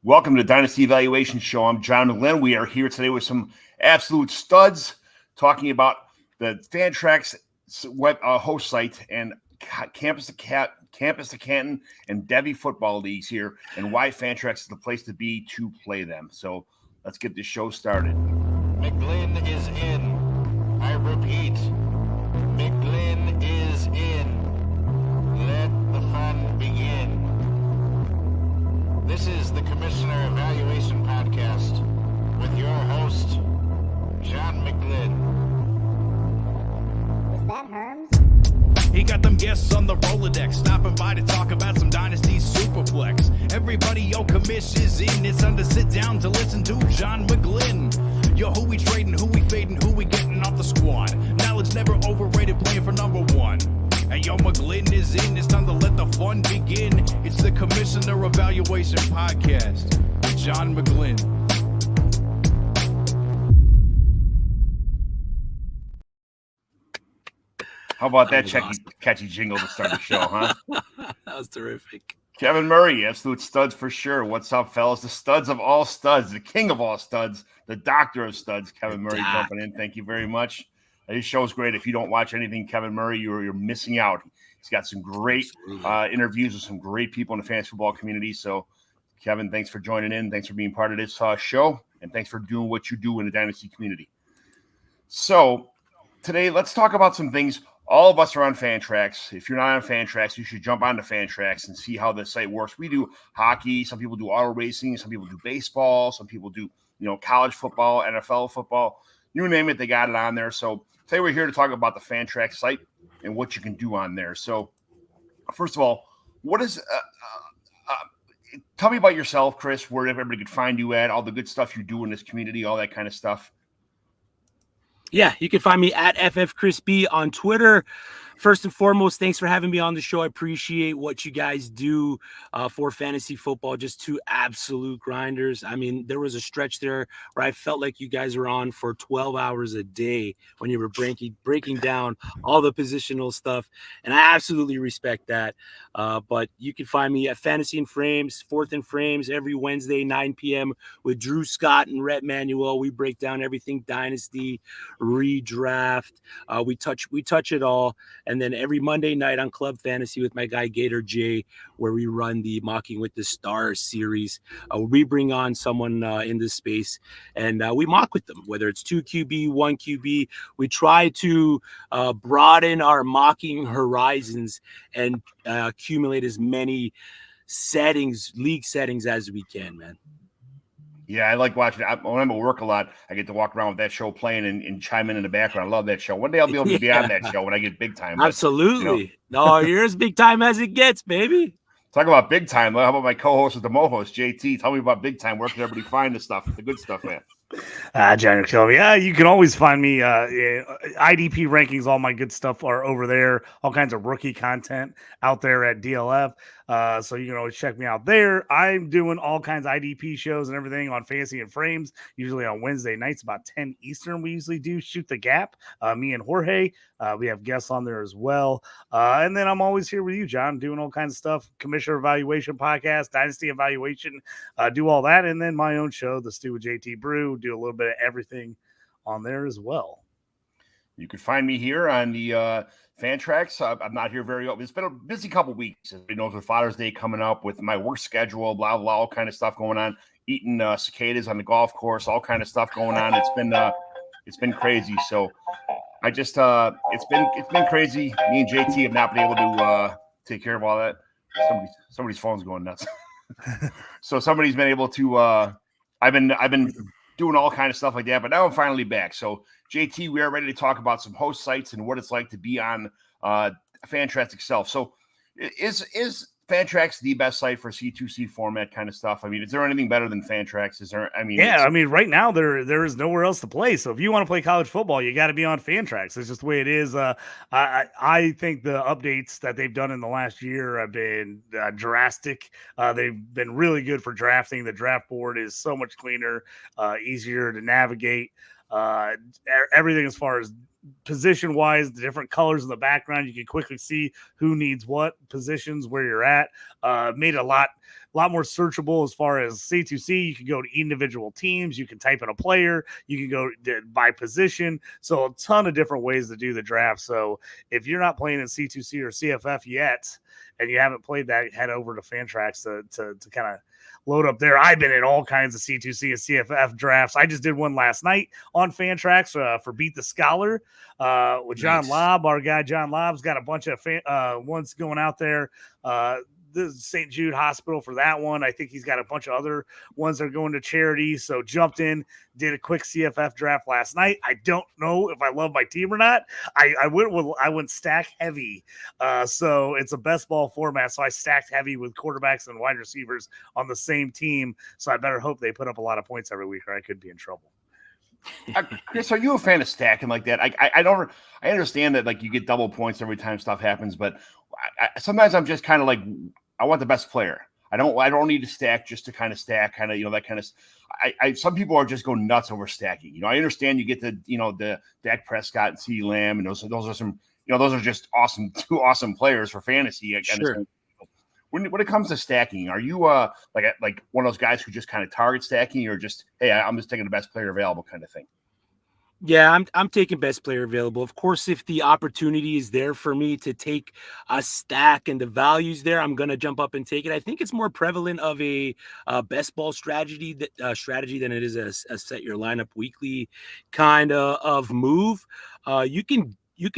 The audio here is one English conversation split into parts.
Welcome to Dynasty Evaluation Show. I'm John McGlynn. We are here today with some absolute studs talking about the Fantrax web host site and Campus to Canton and Debbie football leagues here, and why Fantrax is the place to be to play them. So let's get this show started. McGlynn is in. I repeat, McGlynn is in. Let the fun begin. This is the Commissioner Evaluation Podcast with your host, John McGlynn. Was that Herms? He got them guests on the Rolodex, stopping by to talk about some Dynasty Superflex. Everybody, yo, Commish is in. It's time to sit down to listen to John McGlynn. Yo, who we trading, who we fading, who we getting off the squad. Knowledge never overrated, playing for number one. And yo, McGlynn is in. It's time to let the fun begin. It's the Commissioner Evaluation Podcast with John McGlynn. How about that catchy jingle to start the show, huh? That was terrific. Kevin Murray, absolute studs for sure. What's up, fellas? The studs of all studs, the king of all studs, the doctor of studs, Kevin Murray jumping in. Thank you very much. This show is great. If you don't watch anything Kevin Murray, you're missing out. He's got some great interviews with some great people in the fantasy football community. So, Kevin, thanks for joining in. Thanks for being part of this show, and thanks for doing what you do in the Dynasty community. So, today, let's talk about some things. All of us are on Fantrax. If you're not on Fantrax, you should jump onto Fantrax and see how the site works. We do hockey. Some people do auto racing. Some people do baseball. Some people do, college football, NFL football. You name it, they got it on there. So today we're here to talk about the Fantrax site and what you can do on there. So first of all, what is tell me about yourself, Chris, where everybody could find you at, all the good stuff you do in this community, all that kind of stuff. Yeah, you can find me at FFChrisB on Twitter. First and foremost, thanks for having me on the show. I appreciate what you guys do for fantasy football. Just two absolute grinders. I mean, there was a stretch there where I felt like you guys were on for 12 hours a day when you were breaking down all the positional stuff, and I absolutely respect that. But you can find me at Fantasy and Frames, Fourth and Frames, every Wednesday, 9 p.m. with Drew Scott and Rhett Manuel. We break down everything Dynasty, redraft. We touch it all. And then every Monday night on Club Fantasy with my guy Gator J, where we run the Mocking with the Stars series. We bring on someone in this space and we mock with them, whether it's 2 QB, 1 QB. We try to broaden our mocking horizons and accumulate as many league settings as we can, man. Yeah, I like watching it. When I'm at work a lot, I get to walk around with that show playing and chime in the background. I love that show. One day I'll be able to be on that show when I get big time. But, absolutely. No, you're as big time as it gets, baby. Talk about big time. How about my co-host with the Mo-host, JT? Tell me about big time. Where can everybody find the stuff, the good stuff, man? John, you're killing me. You can always find me. IDP rankings, all my good stuff are over there. All kinds of rookie content out there at DLF. So you can always check me out there. I'm doing all kinds of IDP shows and everything on Fantasy and Frames, usually on Wednesday nights, about 10 Eastern. We usually do Shoot the Gap. Me and Jorge. We have guests on there as well. And then I'm always here with you, John, doing all kinds of stuff. Commissioner Evaluation Podcast, Dynasty Evaluation, do all that. And then my own show, The Stew with JT Brew, do a little bit of everything on there as well. You can find me here on the Fantrax. I'm not here very often. It's been a busy couple weeks. You know, with Father's Day coming up, with my work schedule, blah, blah, all kind of stuff going on. Eating cicadas on the golf course, all kind of stuff going on. It's been crazy. So I just it's been crazy. Me and JT have not been able to take care of all that. Somebody's phone's going nuts. So somebody's been able to. I've been doing all kind of stuff like that, but now I'm finally back. So JT, we are ready to talk about some host sites and what it's like to be on Fantrax itself. So is Fantrax the best site for C2C format kind of stuff? I mean, is there anything better than Fantrax? Is there? I mean, yeah. I mean, right now there is nowhere else to play. So if you want to play college football, you got to be on Fantrax. It's just the way it is. I think the updates that they've done in the last year have been drastic. They've been really good for drafting. The draft board is so much cleaner, easier to navigate. Everything as far as position wise, the different colors in the background, you can quickly see who needs what positions, where you're at. Made a lot lot more searchable as far as C2C. You can go to individual teams. You can type in a player. You can go by position. So a ton of different ways to do the draft. So if you're not playing in C2C or CFF yet, and you haven't played that, head over to Fantrax to kind of load up there. I've been in all kinds of C2C and CFF drafts. I just did one last night on Fantrax for Beat the Scholar with John Lobb. Our guy John Lobb's got a bunch of ones going out there. The St. Jude Hospital for that one. I think he's got a bunch of other ones that are going to charity. So jumped in, did a quick CFF draft last night. I don't know if I love my team or not. I went stack heavy. So it's a best ball format. So I stacked heavy with quarterbacks and wide receivers on the same team. So I better hope they put up a lot of points every week or I could be in trouble. Chris, are you a fan of stacking like that? I understand that like you get double points every time stuff happens, but sometimes I'm just kind of like, I want the best player. I don't need to stack just to kind of stack, kind of, that kind of. Some people are just going nuts over stacking. I understand you get the Dak Prescott and CeeDee Lamb, and those are some, those are just two awesome players for fantasy. Sure. When it comes to stacking, are you like one of those guys who just kind of target stacking, or just, hey, I'm just taking the best player available kind of thing? Yeah, I'm taking best player available. Of course, if the opportunity is there for me to take a stack and the value's there, I'm gonna jump up and take it. I think it's more prevalent of a best ball strategy than it is a set your lineup weekly kind of move. You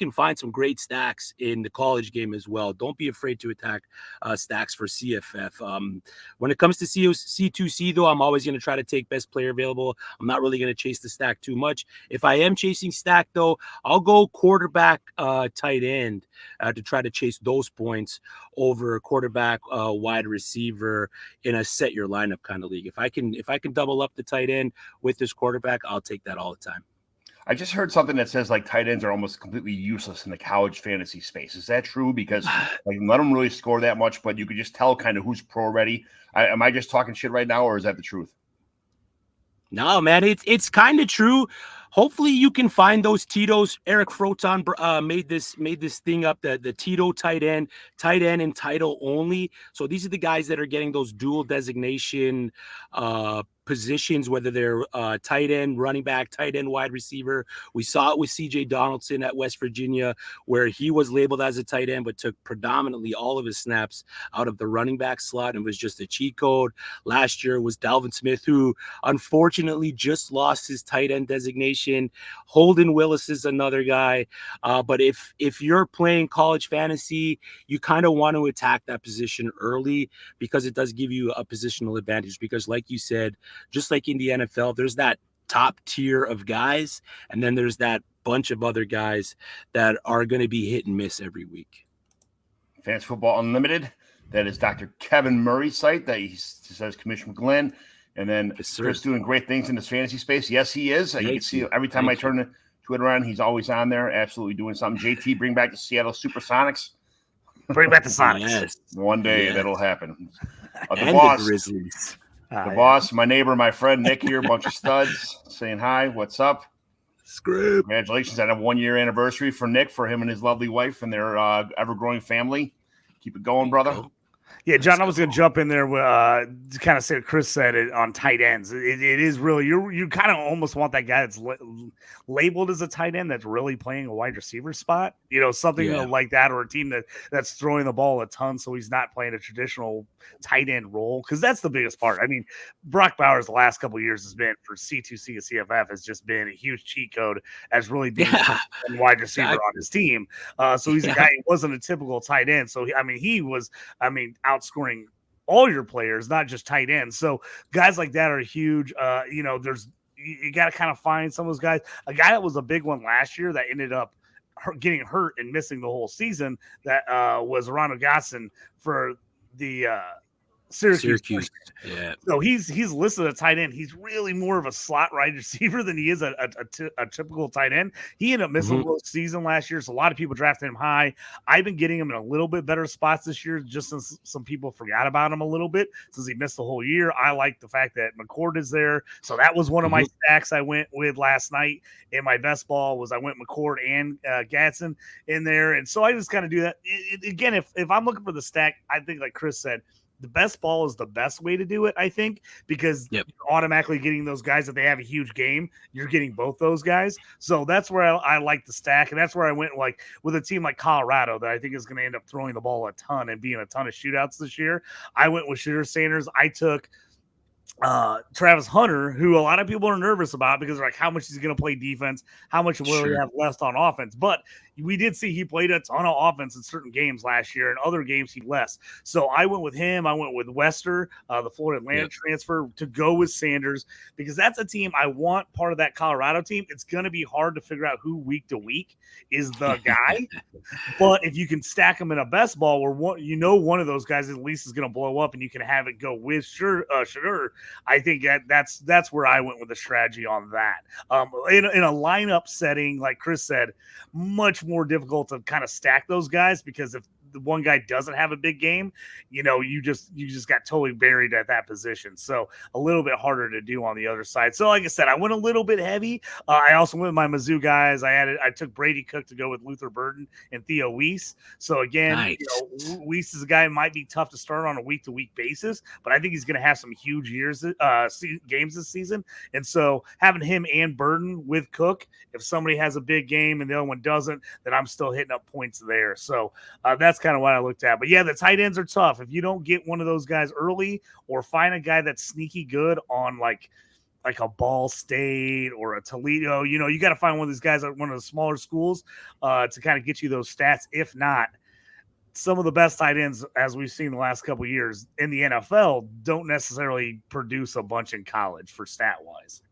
can find some great stacks in the college game as well. Don't be afraid to attack stacks for CFF. When it comes to C2C, though, I'm always going to try to take best player available. I'm not really going to chase the stack too much. If I am chasing stack, though, I'll go quarterback, tight end to try to chase those points over quarterback, wide receiver in a set your lineup kind of league. If I can double up the tight end with this quarterback, I'll take that all the time. I just heard something that says like tight ends are almost completely useless in the college fantasy space. Is that true? Because like let them really score that much, but you could just tell kind of who's pro ready. Am I just talking shit right now, or is that the truth? No, man, it's kind of true. Hopefully you can find those Tito's. Eric Froton made this thing up, the Tito tight end and title only. So these are the guys that are getting those dual designation positions, whether they're tight end, running back, tight end, wide receiver. We saw it with CJ Donaldson at West Virginia, where he was labeled as a tight end, but took predominantly all of his snaps out of the running back slot and was just a cheat code. Last year was Dalvin Smith, who unfortunately just lost his tight end designation. Holden Willis is another guy. But if you're playing college fantasy, you kind of want to attack that position early because it does give you a positional advantage. Because like you said, just like in the NFL, there's that top tier of guys, and then there's that bunch of other guys that are going to be hit and miss every week. Fantasy Football Unlimited. That is Dr. Kevin Murray's site that he says Commissioner Glenn. And then Chris doing great things in this fantasy space. Yes, he is. You can see every time I turn the Twitter on, he's always on there, absolutely doing something. JT, bring back the Seattle Supersonics. Bring back the Sonics. Yes. One day that'll happen. The boss. The Grizzlies. The boss, my neighbor, my friend Nick here, a bunch of studs saying hi. What's up? Screw. Congratulations on a 1-year anniversary for Nick, for him and his lovely wife and their ever-growing family. Keep it going, brother. Yeah, John, I was going to jump in there to kind of say what Chris said on tight ends. It is really, you kind of almost want that guy that's labeled as a tight end that's really playing a wide receiver spot, something like that, or a team that's throwing the ball a ton so he's not playing a traditional tight end role, because that's the biggest part. I mean, Brock Bowers the last couple of years has been, for C2C and CFF, has just been a huge cheat code as really being a wide receiver on his team. So he's a guy who wasn't a typical tight end. So, he was outscoring all your players, not just tight ends. So guys like that are huge. You got to kind of find some of those guys. A guy that was a big one last year that ended up getting hurt and missing the whole season, that was Ronald Gosson for the Syracuse. Yeah. So he's listed as tight end. He's really more of a slot wide receiver than he is a typical tight end. He ended up missing the season last year, so a lot of people drafted him high. I've been getting him in a little bit better spots this year, just since some people forgot about him a little bit since he missed the whole year. I like the fact that McCord is there, so that was one of my stacks I went with last night. In my best ball was I went McCord and Gatson in there, and so I just kind of do that. Again, if I'm looking for the stack, I think like Chris said, the best ball is the best way to do it, I think, because Yep. you're automatically getting those guys. If they have a huge game, you're getting both those guys. So that's where I like the stack. And that's where I went like with a team like Colorado that I think is going to end up throwing the ball a ton and being a ton of shootouts this year. I went with Shooter Sanders. I took Travis Hunter, who a lot of people are nervous about because they're like, how much is he going to play defense? How much will he have left on offense? But we did see he played a ton of offense in certain games last year, and other games he less. So I went with him. I went with Wester, the Florida Atlantic transfer, to go with Sanders because that's a team I want part of that Colorado team. It's going to be hard to figure out who week to week is the guy. But if you can stack them in a best ball where one of those guys at least is going to blow up and you can have it go with Shooter, I think that's where I went with the strategy on that. In a lineup setting, like Chris said, much more difficult to kind of stack those guys because if the one guy doesn't have a big game, you just got totally buried at that position. So a little bit harder to do on the other side. So like I said, I went a little bit heavy. I also went with my Mizzou guys. I took Brady Cook to go with Luther Burden and Theo Weiss. So again, Weiss is a guy who might be tough to start on a week-to-week basis, but I think he's going to have some huge games this season. And so having him and Burden with Cook, if somebody has a big game and the other one doesn't, then I'm still hitting up points there. So that's kind of what I looked at. But yeah, the tight ends are tough. If you don't get one of those guys early or find a guy that's sneaky good on like a Ball State or a Toledo, you got to find one of these guys at one of the smaller schools to kind of get you those stats. If not, some of the best tight ends, as we've seen the last couple of years in the NFL, don't necessarily produce a bunch in college for stat wise.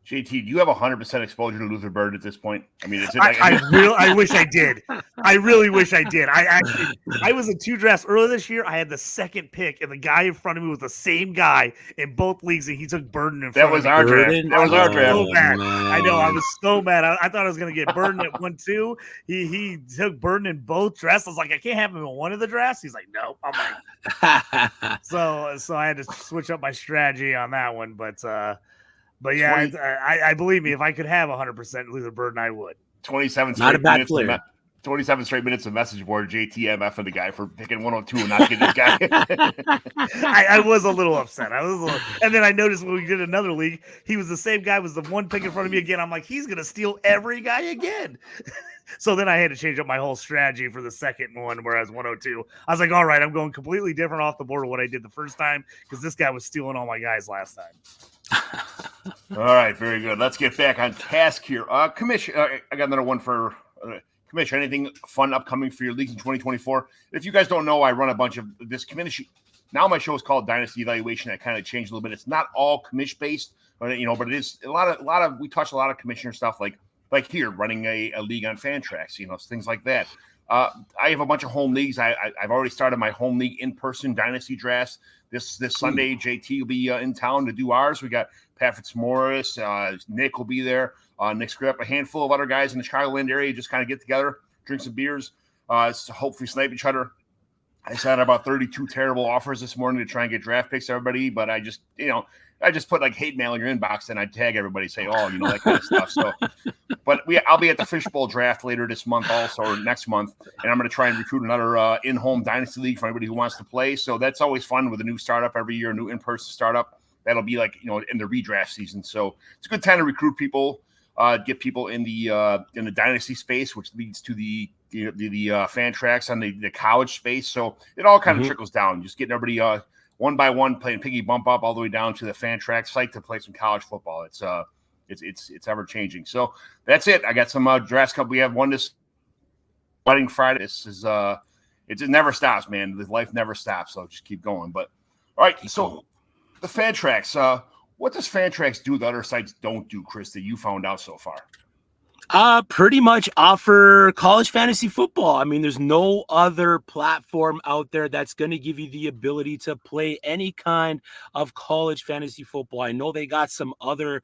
JT, do you have 100% exposure to Luther Bird at this point? I mean, I wish I did. I really wish I did. I was in 2 drafts earlier this year. I had the second pick, and the guy in front of me was the same guy in both leagues, and he took Burden in front of me. That was our draft. So mad. I know. I was so mad. I thought I was going to get Burden at 1-2. He took Burden in both drafts. I was like, I can't have him in one of the drafts. He's like, no. I'm like, so I had to switch up my strategy on that one, But yeah, I believe me, if I could have 100% Luther Burden, I would. 27 straight minutes of message board, JTMF for the guy for picking 102 and not getting this guy. I was a little upset. And then I noticed when we did another league, he was the same guy, was the one pick in front of me again. I'm like, he's going to steal every guy again. So then I had to change up my whole strategy for the second one where I was 102. I was like, all right, I'm going completely different off the board of what I did the first time because this guy was stealing all my guys last time. All right, very good. Let's get back on task here. Commission, I got another one for Commission. Anything fun upcoming for your leagues in 2024? If you guys don't know, I run a bunch of this commission. Now my show is called Dynasty Evaluation. I kind of changed a little bit. It's not all commission based, but it is a lot of. We touch a lot of commissioner stuff, like here running a league on Fantrax, things like that. I have a bunch of home leagues. I've already started my home league in-person Dynasty drafts. This Sunday, JT will be in town to do ours. We got Pat Fitzmaurice, Nick will be there. Nick's got a handful of other guys in the Chicagoland area. Just kind of get together, drink some beers, hopefully snipe each other. I sent out about 32 terrible offers this morning to try and get draft picks to everybody, but I just put like hate mail in your inbox and I tag everybody, say, that kind of stuff. So, but I'll be at the Fishbowl draft later this month also, or next month, and I'm going to try and recruit another in-home Dynasty League for anybody who wants to play. So that's always fun with a new startup every year, a new in-person startup. That'll be like, in the redraft season. So it's a good time to recruit people, get people in the Dynasty space, which leads to the Fantrax on the college space. So it all kind of trickles down, just getting everybody one by one playing piggy bump up all the way down to the Fantrax site to play some college football. It's ever changing. So that's it. I got some drafts coming. We have one this Wedding Friday. This is it never stops, man. The life never stops. So just keep going. But all right, so the Fantrax. What does Fantrax do that other sites don't do, Chris, that you found out so far? Pretty much offer college fantasy football. I mean, there's no other platform out there that's going to give you the ability to play any kind of college fantasy football. I know they got some other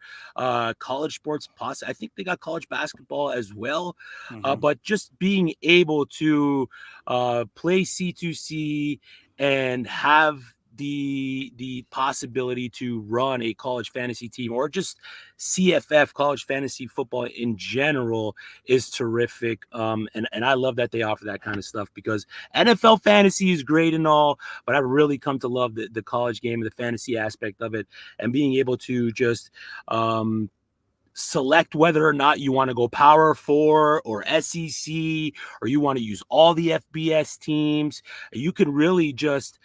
college sports. I think they got college basketball as well. But just being able to play C2C and have the possibility to run a college fantasy team or just CFF, college fantasy football in general, is terrific. And I love that they offer that kind of stuff, because NFL fantasy is great and all, but I've really come to love the college game and the fantasy aspect of it, and being able to just select whether or not you want to go Power 4 or SEC, or you want to use all the FBS teams. You can really just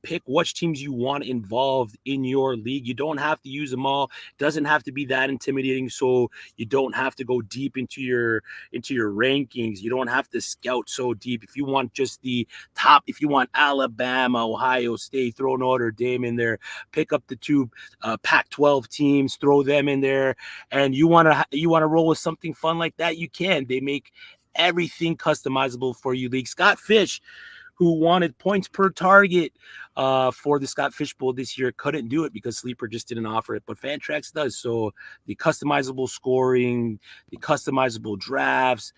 pick which teams you want involved in your league. You don't have to use them all. It doesn't have to be that intimidating, so you don't have to go deep into your rankings. You don't have to scout so deep. If you want just the top, if you want Alabama, Ohio State, throw Notre Dame in there, pick up the two Pac-12 teams, throw them in there, and you want to roll with something fun like that, you can. They make everything customizable for you. League Scott Fish, who wanted points per target for the Scott Fish Bowl this year, couldn't do it because Sleeper just didn't offer it, but Fantrax does. So the customizable scoring, the customizable drafts,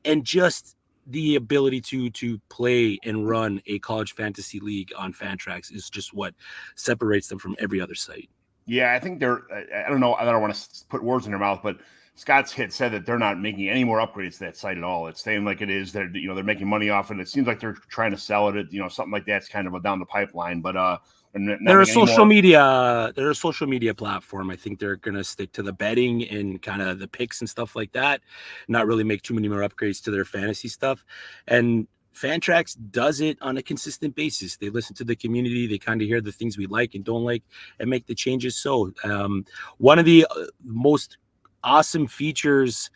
and just the ability to play and run a college fantasy league on Fantrax is just what separates them from every other site. Yeah, I think I don't know. I don't want to put words in their mouth, but Scott's said that they're not making any more upgrades to that site at all. It's staying like it is. They're making money off it. It seems like they're trying to sell it. Something like that's kind of down the pipeline. But they're a social media. They're a social media platform. I think they're gonna stick to the betting and kind of the picks and stuff like that. Not really make too many more upgrades to their fantasy stuff. And Fantrax does it on a consistent basis. They listen to the community. They kind of hear the things we like and don't like and make the changes. So one of the most awesome features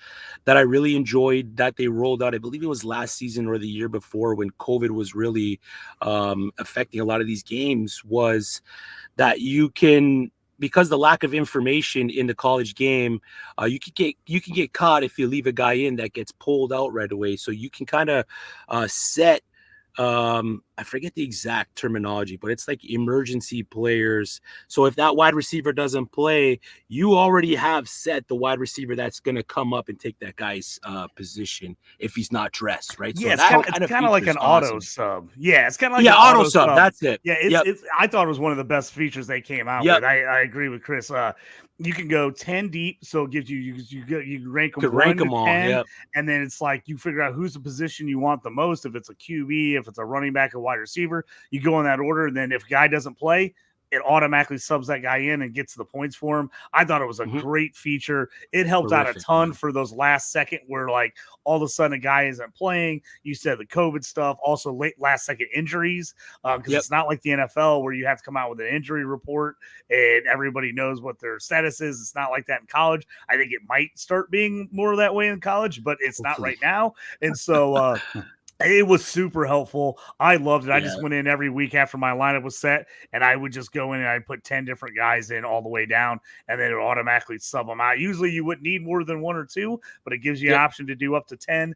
that I really enjoyed that they rolled out, I believe it was last season or the year before, when COVID was really affecting a lot of these games, was that you can, because the lack of information in the college game, you can get caught if you leave a guy in that gets pulled out right away. So you can kind of set, I forget the exact terminology, but it's like emergency players. So if that wide receiver doesn't play, you already have set the wide receiver that's going to come up and take that guy's position if he's not dressed, right? Yeah, so it's kind of like an auto sub. Yeah, it's kind of like an auto sub. That's it. Yeah, it's I thought it was one of the best features they came out with. I agree with Chris. You can go 10 deep, so it gives you rank them, rank them all, 10, and then it's like you figure out who's the position you want the most. If it's a QB, if it's a running back, a wide receiver, you go in that order. And then if a guy doesn't play, it automatically subs that guy in and gets the points for him. I thought it was a great feature. It helped out a ton for those last second where like all of a sudden a guy isn't playing. You said the COVID stuff, also last second injuries, because it's not like the NFL where you have to come out with an injury report and everybody knows what their status is. It's not like that in college. I think it might start being more that way in college, but it's not right now. And so it was super helpful. I loved it. I just went in every week after my lineup was set, and I would just go in and I'd put 10 different guys in all the way down, and then it would automatically sub them out. Usually you wouldn't need more than 1 or 2, but it gives you an option to do up to 10.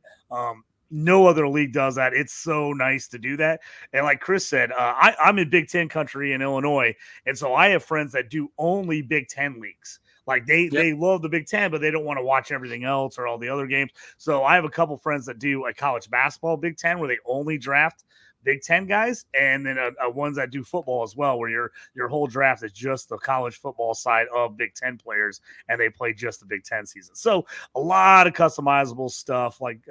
No other league does that. It's so nice to do that. And like Chris said, I'm in Big Ten country in Illinois, and so I have friends that do only Big Ten leagues. Like they love the Big Ten, but they don't want to watch everything else or all the other games. So I have a couple friends that do a college basketball Big Ten where they only draft Big Ten guys, and then ones that do football as well, where your whole draft is just the college football side of Big Ten players, and they play just the Big Ten season. So a lot of customizable stuff, like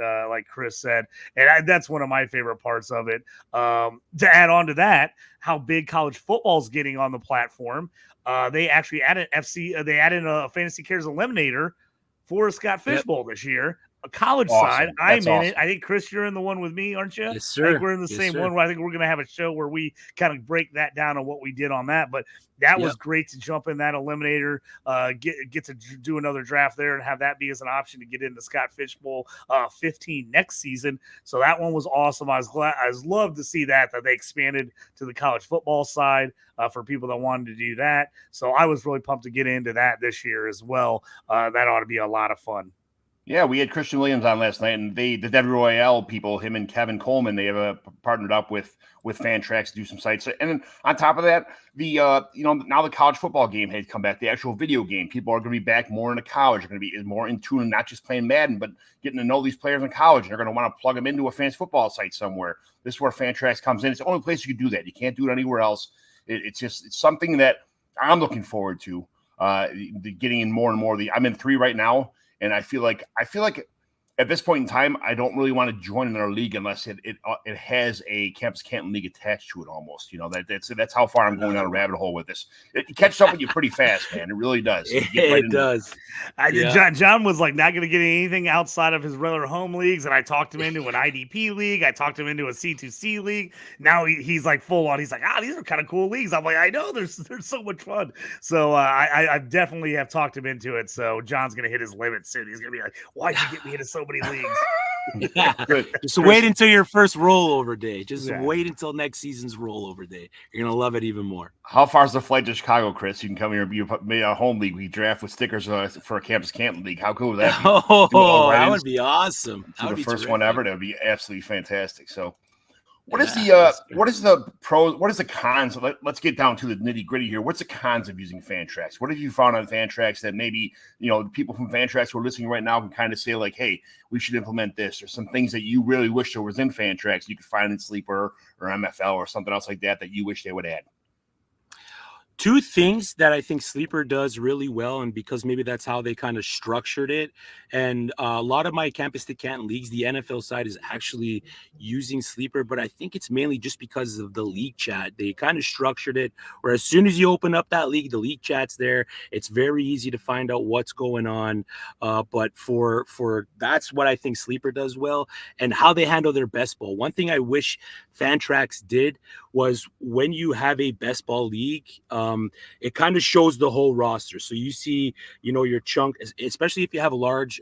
Chris said, and that's one of my favorite parts of it. To add on to that, how big college football is getting on the platform. They actually added They added a Fantasy Cares Eliminator for Scott Fish Bowl this year. A college side, I'm in it. I think, Chris, you're in the one with me, aren't you? Yes, sir. I think we're in the same one. I think we're going to have a show where we kind of break that down on what we did on that. But that was great to jump in that eliminator, get to do another draft there and have that be as an option to get into Scott Fish Bowl 15 next season. So that one was awesome. I was loved to see that they expanded to the college football side for people that wanted to do that. So I was really pumped to get into that this year as well. That ought to be a lot of fun. Yeah, we had Christian Williams on last night, and the Devy Royale people, him and Kevin Coleman, they have partnered up with Fantrax to do some sites. And then on top of that, now the college football game has come back, the actual video game. People are going to be back more into college. They're going to be more in tune, not just playing Madden, but getting to know these players in college. And they're going to want to plug them into a fantasy football site somewhere. This is where Fantrax comes in. It's the only place you can do that. You can't do it anywhere else. It's something that I'm looking forward to. Getting in more and more. I'm in 3 right now. And I feel like at this point in time, I don't really want to join another league unless it has a Campus Canton league attached to it almost. That's how far I'm going down a rabbit hole with this. It catches up with you pretty fast, man. It really does. It does. John was like not going to get anything outside of his regular home leagues, and I talked him into an IDP league. I talked him into a C2C league. Now he's like full on. He's like, these are kind of cool leagues. I'm like, I know, they're so much fun. So I definitely have talked him into it. So John's going to hit his limit soon. He's going to be like, why'd you get me into so many leagues? Just wait until your first rollover day. Wait until next season's rollover day. You're gonna love it even more. How far is the flight to Chicago, Chris? You can come here. You made a home league. We draft with stickers for a Campus Canton league. How cool would that be? That would be awesome. That would be the first one ever. That would be absolutely fantastic. So, what is the pros? What is the cons? Let's get down to the nitty gritty here. What's the cons of using Fantrax? What have you found on Fantrax that maybe people from Fantrax who are listening right now can kind of say like, hey, we should implement this, or some things that you really wish there was in Fantrax you could find in Sleeper or MFL or something else like that you wish they would add? 2 things that I think Sleeper does really well, and because maybe that's how they kind of structured it. And a lot of my Campus to Canton leagues, the NFL side is actually using Sleeper, but I think it's mainly just because of the league chat. They kind of structured it where as soon as you open up that league, the league chat's there. It's very easy to find out what's going on. But for that's what I think Sleeper does well, and how they handle their best ball. One thing I wish Fantrax did was when you have a best ball league, it kind of shows the whole roster. So you see, your chunk, especially if you have large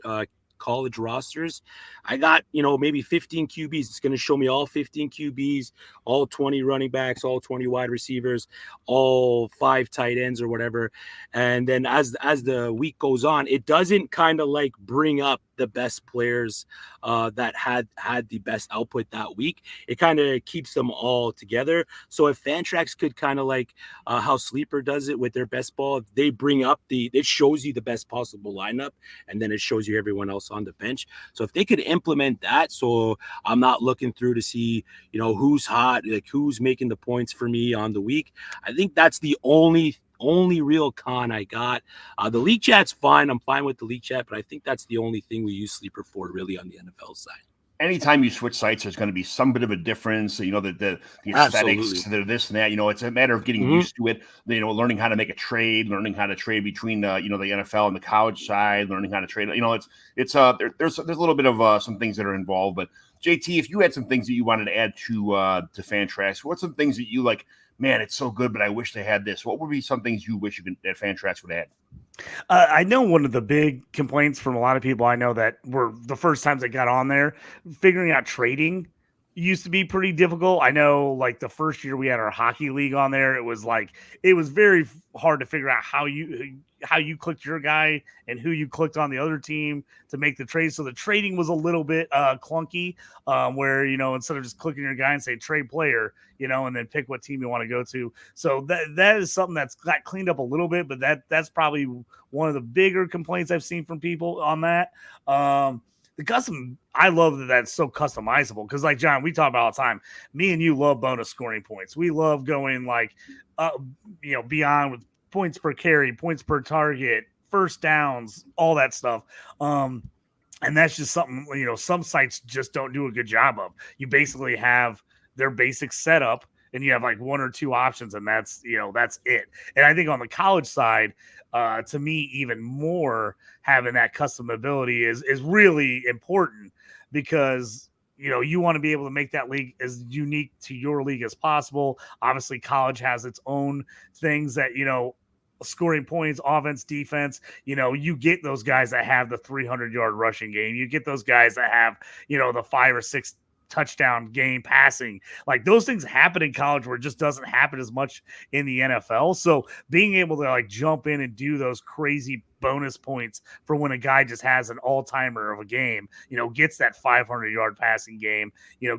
college rosters. I got, maybe 15 QBs. It's going to show me all 15 QBs, all 20 running backs, all 20 wide receivers, all 5 tight ends or whatever. And then as the week goes on, it doesn't kind of like bring up the best players that had the best output that week. It kind of keeps them all together. So if Fantrax could kind of like how Sleeper does it with their best ball, they bring up it shows you the best possible lineup, and then it shows you everyone else on the bench. So if they could implement that, so I'm not looking through to see, who's hot, like who's making the points for me on the week. I think that's the only real con I got. The league chat's fine. I'm fine with the league chat, but I think that's the only thing we use Sleeper for really on the NFL side. Anytime you switch sites, there's going to be some bit of a difference. The aesthetics, the this and that. It's a matter of getting used to it. Learning how to make a trade, learning how to trade between the NFL and the college side, learning how to trade. There's a little bit of some things that are involved. But JT, if you had some things that you wanted to add to Fantrax, what's some things that you like? Man, it's so good, but I wish they had this. What would be some things you wish that Fantrax would add? I know one of the big complaints from a lot of people I know that were the first times they got on there, figuring out trading used to be pretty difficult. I know like the first year we had our hockey league on there, it was very hard to figure out how you clicked your guy and who you clicked on the other team to make the trade. So the trading was a little bit clunky, where, instead of just clicking your guy and say trade player, and then pick what team you want to go to. So that is something that's got cleaned up a little bit, but that's probably one of the bigger complaints I've seen from people on that. The custom, I love that that's so customizable because, like John, we talk about all the time. Me and you love bonus scoring points. We love going beyond with points per carry, points per target, first downs, all that stuff. And that's just something, some sites just don't do a good job of. You basically have their basic setup and you have like 1 or 2 options, and that's it. And I think on the college side, to me, even more having that custom ability is really important because, you want to be able to make that league as unique to your league as possible. Obviously, college has its own things that, scoring points, offense, defense, you get those guys that have the 300-yard rushing game. You get those guys that have, the 5 or 6 touchdown game passing. Like those things happen in college where it just doesn't happen as much in the NFL. So being able to like jump in and do those crazy bonus points for when a guy just has an all-timer of a game, gets that 500-yard passing game,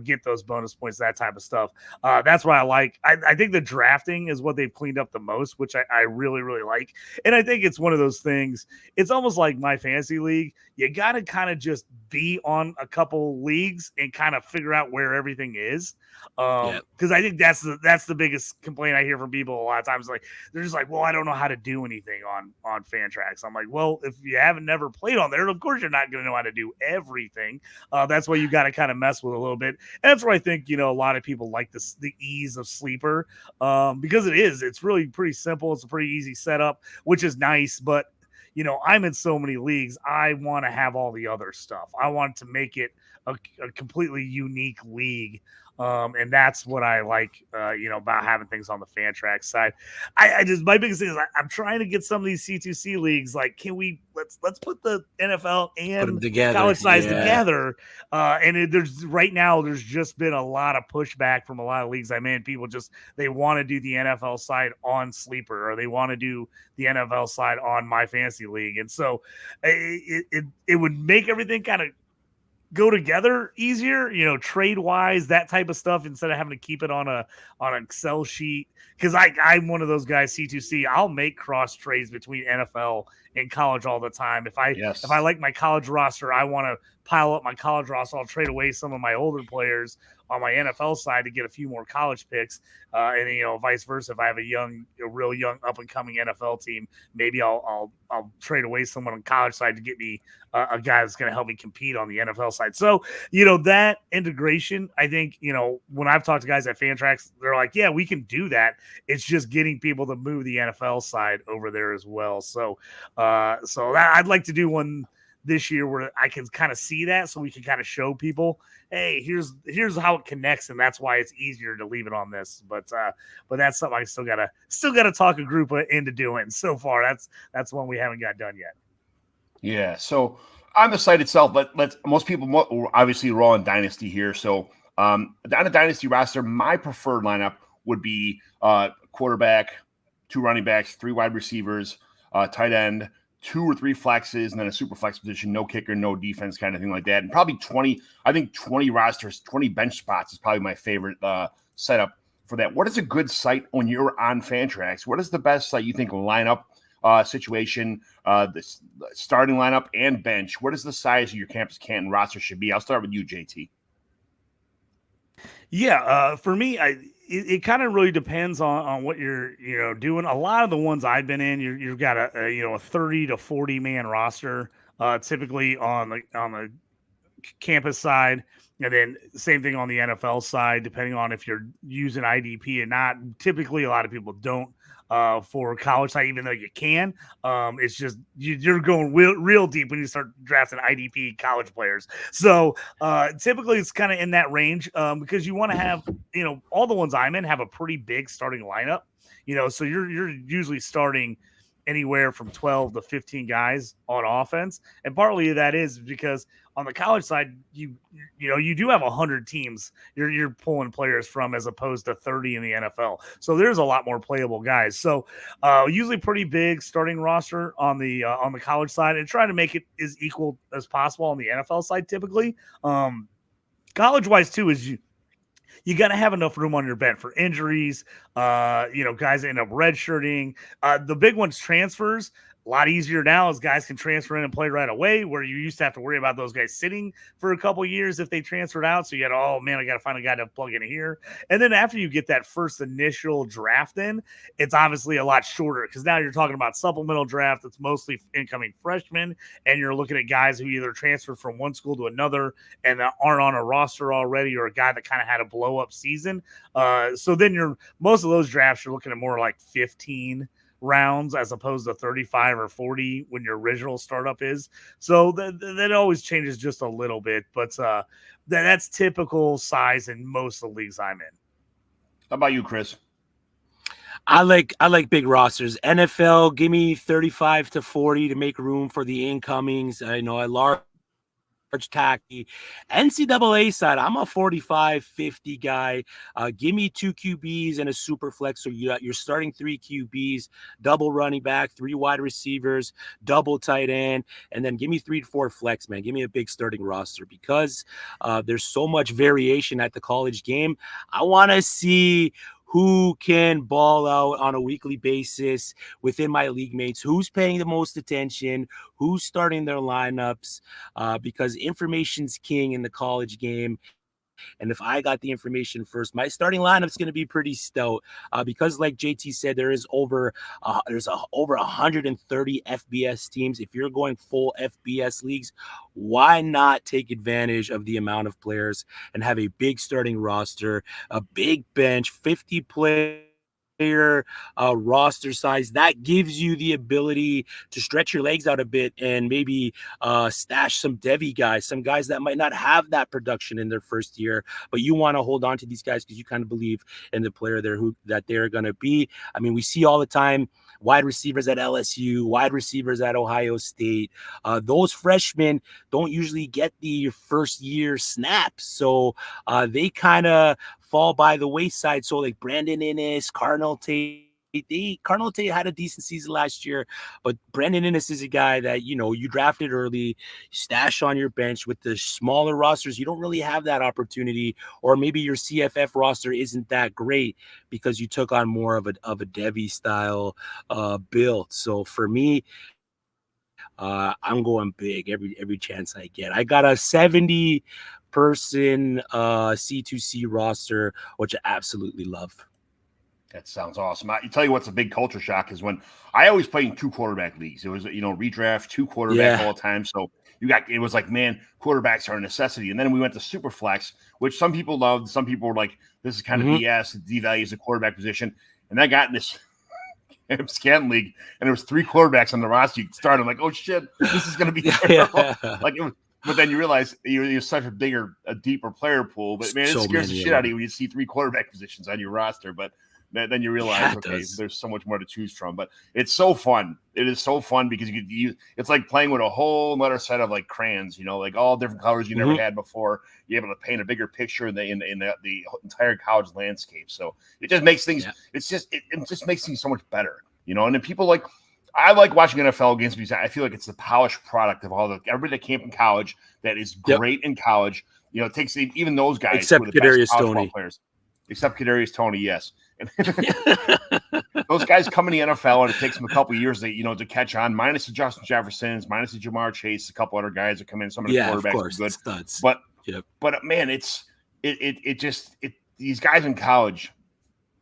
get those bonus points, that type of stuff. That's what I like. I think the drafting is what they've cleaned up the most, which I really, really like. And I think it's one of those things. It's almost like my fantasy league. You got to kind of just be on a couple leagues and kind of figure out where everything is. Because I think that's the biggest complaint I hear from people a lot of times. Like, they're just like, well, I don't know how to do anything on Fantrax. I'm like, well, if you haven't never played on there, of course you're not going to know how to do everything. That's why you got to kind of mess with a little bit. And that's where I think, a lot of people like the ease of Sleeper, because it's really pretty simple. It's a pretty easy setup, which is nice. But I'm in so many leagues. I want to have all the other stuff. I want to make it a completely unique league. And that's what I like, about having things on the Fantrax side. My biggest thing is I'm trying to get some of these C2C leagues. Like, can we let's put the NFL and college sides together? And there's just been a lot of pushback from a lot of leagues I'm in. People they want to do the NFL side on Sleeper, or they want to do the NFL side on My Fantasy League, and so it would make everything kind of go together easier, trade wise, that type of stuff, instead of having to keep it on an Excel sheet. Because I'm one of those guys, C2C. I'll make cross trades between NFL and college all the time. If I like my college roster, I want to pile up my college roster. I'll trade away some of my older players on my NFL side to get a few more college picks, and vice versa. If I have a real young up and coming NFL team, maybe I'll trade away someone on college side to get me a guy that's going to help me compete on the NFL side. So that integration, I think, when I've talked to guys at Fantrax, they're like, yeah, we can do that. It's just getting people to move the NFL side over there as well. So I'd like to do one this year where I can kind of see that, so we can kind of show people, hey, here's how it connects, and that's why it's easier to leave it on this. But that's something I still gotta talk a group into doing. So far, that's one we haven't got done yet. Yeah. So on the site itself, most people obviously we're all in Dynasty here. So on a Dynasty roster, my preferred lineup would be quarterback, 2 running backs, 3 wide receivers, tight end, 2 or 3 flexes, and then a super flex position, no kicker, no defense, kind of thing like that. And probably 20 rosters, 20 bench spots is probably my favorite setup for that. What is a good site when you're on Fantrax? What is the best site you think lineup situation, the starting lineup and bench? What is the size of your Campus Canton roster should be? I'll start with you, JT. Yeah, for me, it kind of really depends on what you're doing. A lot of the ones I've been in, you've got a 30 to 40 man roster, typically on the campus side, and then same thing on the NFL side, depending on if you're using IDP or not. Typically, a lot of people don't for college side, even though you can. It's just you're going real deep when you start drafting IDP college players. So typically it's kind of in that range, because you want to have, all the ones I'm in have a pretty big starting lineup, so you're usually starting anywhere from 12 to 15 guys on offense. And partly that is because on the college side, you do have 100 teams you're pulling players from, as opposed to 30 in the NFL. So there's a lot more playable guys. So usually pretty big starting roster on the college side, and try to make it as equal as possible on the NFL side. Typically, college wise too, is you got to have enough room on your bench for injuries. Guys end up redshirting. The big one's transfers. A lot easier now, as guys can transfer in and play right away, where you used to have to worry about those guys sitting for a couple years if they transferred out. So you got I got to find a guy to plug in here. And then after you get that first initial draft in, it's obviously a lot shorter, because now you're talking about supplemental draft that's mostly incoming freshmen, and you're looking at guys who either transferred from one school to another and aren't on a roster already, or a guy that kind of had a blow up season. So then most of those drafts, you're looking at more like 15 rounds as opposed to 35 or 40 when your original startup is. So that always changes just a little bit, but that's typical size in most of the leagues I'm in. How about you, Chris? I like big rosters. NFL, give me 35 to 40 to make room for the incomings. I know I tacky. NCAA side, I'm a 45-50 guy. Give me 2 QBs and a super flex. So you're starting 3 QBs, double running back, 3 wide receivers, double tight end, and then give me 3 to 4 flex, man. Give me a big starting roster because there's so much variation at the college game. I want to see who can ball out on a weekly basis within my league mates, who's paying the most attention, who's starting their lineups, because information's king in the college game. And if I got the information first, my starting lineup is going to be pretty stout because, like JT said, there's over 130 FBS teams. If you're going full FBS leagues, why not take advantage of the amount of players and have a big starting roster, a big bench, 50 player roster size that gives you the ability to stretch your legs out a bit and maybe stash some Devi guys, some guys that might not have that production in their first year, but you want to hold on to these guys because you kind of believe in the player that they're going to be. I mean, we see all the time wide receivers at LSU, wide receivers at Ohio State. Those freshmen don't usually get the first year snaps, so they kind of fall by the wayside. So like Brandon Innes, Cardinal Tate had a decent season last year, but Brandon Innes is a guy that, you drafted early, stash on your bench. With the smaller rosters, you don't really have that opportunity, or maybe your CFF roster isn't that great because you took on more of a Devi style build. So for me, I'm going big every chance I get. I got a 70 person C2C roster, which I absolutely love. That sounds awesome. I tell you what's a big culture shock is when I always played in 2 quarterback leagues. It was, redraft, 2 quarterback all the time. So it was like, man, quarterbacks are a necessity. And then we went to super flex, which some people loved. Some people were like, this is kind of BS. It devalues the quarterback position. And I got in this Canton league, and there was 3 quarterbacks on the roster. You could start. I'm like, oh shit, this is going to be terrible. But then you realize you're such a deeper player pool. But man, it scares the shit out of you when you see 3 quarterback positions on your roster. But then you realize, there's so much more to choose from. But it's so fun. It is so fun because it's like playing with a whole other set of like crayons, like all different colors you never had before. You're able to paint a bigger picture in the entire college landscape. So it just makes things. It just makes things so much better, And then people I like watching NFL games because I feel like it's the polished product of everybody that came from college that is great in college. It takes even those guys except Kadarius Toney players. Except Kadarius Toney, yes. Those guys come in the NFL, and it takes them a couple of years to catch on. Minus the Justin Jeffersons, minus the Jamar Chase, a couple other guys that come in. Some of the quarterbacks are good, studs. But man, these guys in college.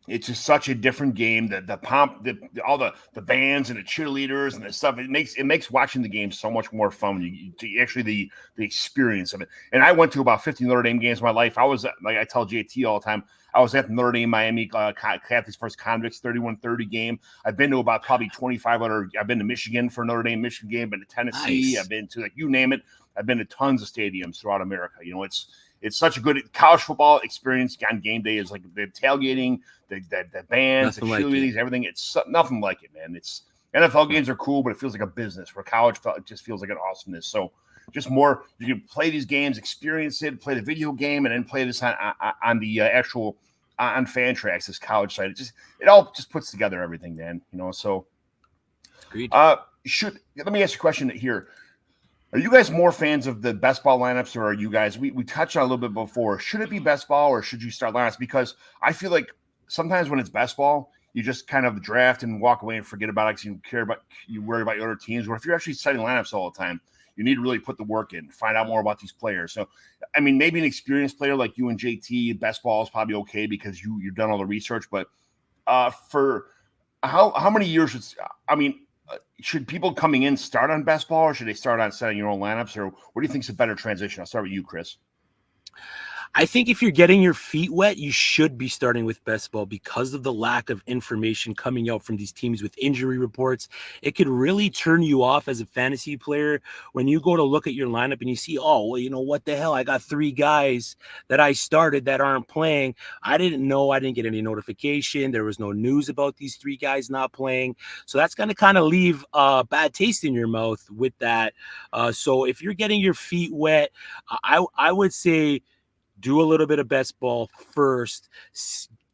It's just such a different game. The pomp, all the bands and the cheerleaders and the stuff. It makes watching the game so much more fun. The experience of it. And I went to about 50 Notre Dame games in my life. I was, like I tell JT all the time, I was at the Notre Dame Miami Catholics First Convicts 31-30 game. I've been to about probably 25 other. I've been to Michigan for Notre Dame Michigan game. Been to Tennessee. Nice. I've been to you name it. I've been to tons of stadiums throughout America. It's such a good college football experience on game day. Is like the tailgating, the bands, the cheerleading, everything. It's nothing like it, man. It's NFL games are cool, but it feels like a business. Where college it just feels like an awesomeness. So just more, you can play these games, experience it, play the video game, and then play this on the actual on Fantrax, this college site. It all just puts together everything, man. So agreed. Let me ask you a question here. Are you guys more fans of the best ball lineups, or are you guys, we touched on a little bit before, should it be best ball or should you start lineups? Because I feel like sometimes when it's best ball, you just kind of draft and walk away and forget about it because you worry about your other teams. Or if you're actually setting lineups all the time, you need to really put the work in, find out more about these players. So, I mean, maybe an experienced player like you and JT, best ball is probably okay because you've done all the research. But for how many years should people coming in start on best ball, or should they start on setting your own lineups? Or what do you think is a better transition? I'll start with you, Chris. I think if you're getting your feet wet, you should be starting with best ball because of the lack of information coming out from these teams with injury reports. It could really turn you off as a fantasy player when you go to look at your lineup and you see, oh, well, you know, what the hell? I got 3 guys that I started that aren't playing. I didn't know. I didn't get any notification. There was no news about these 3 guys not playing. So that's going to kind of leave a bad taste in your mouth with that. So if you're getting your feet wet, I would say, do a little bit of best ball first.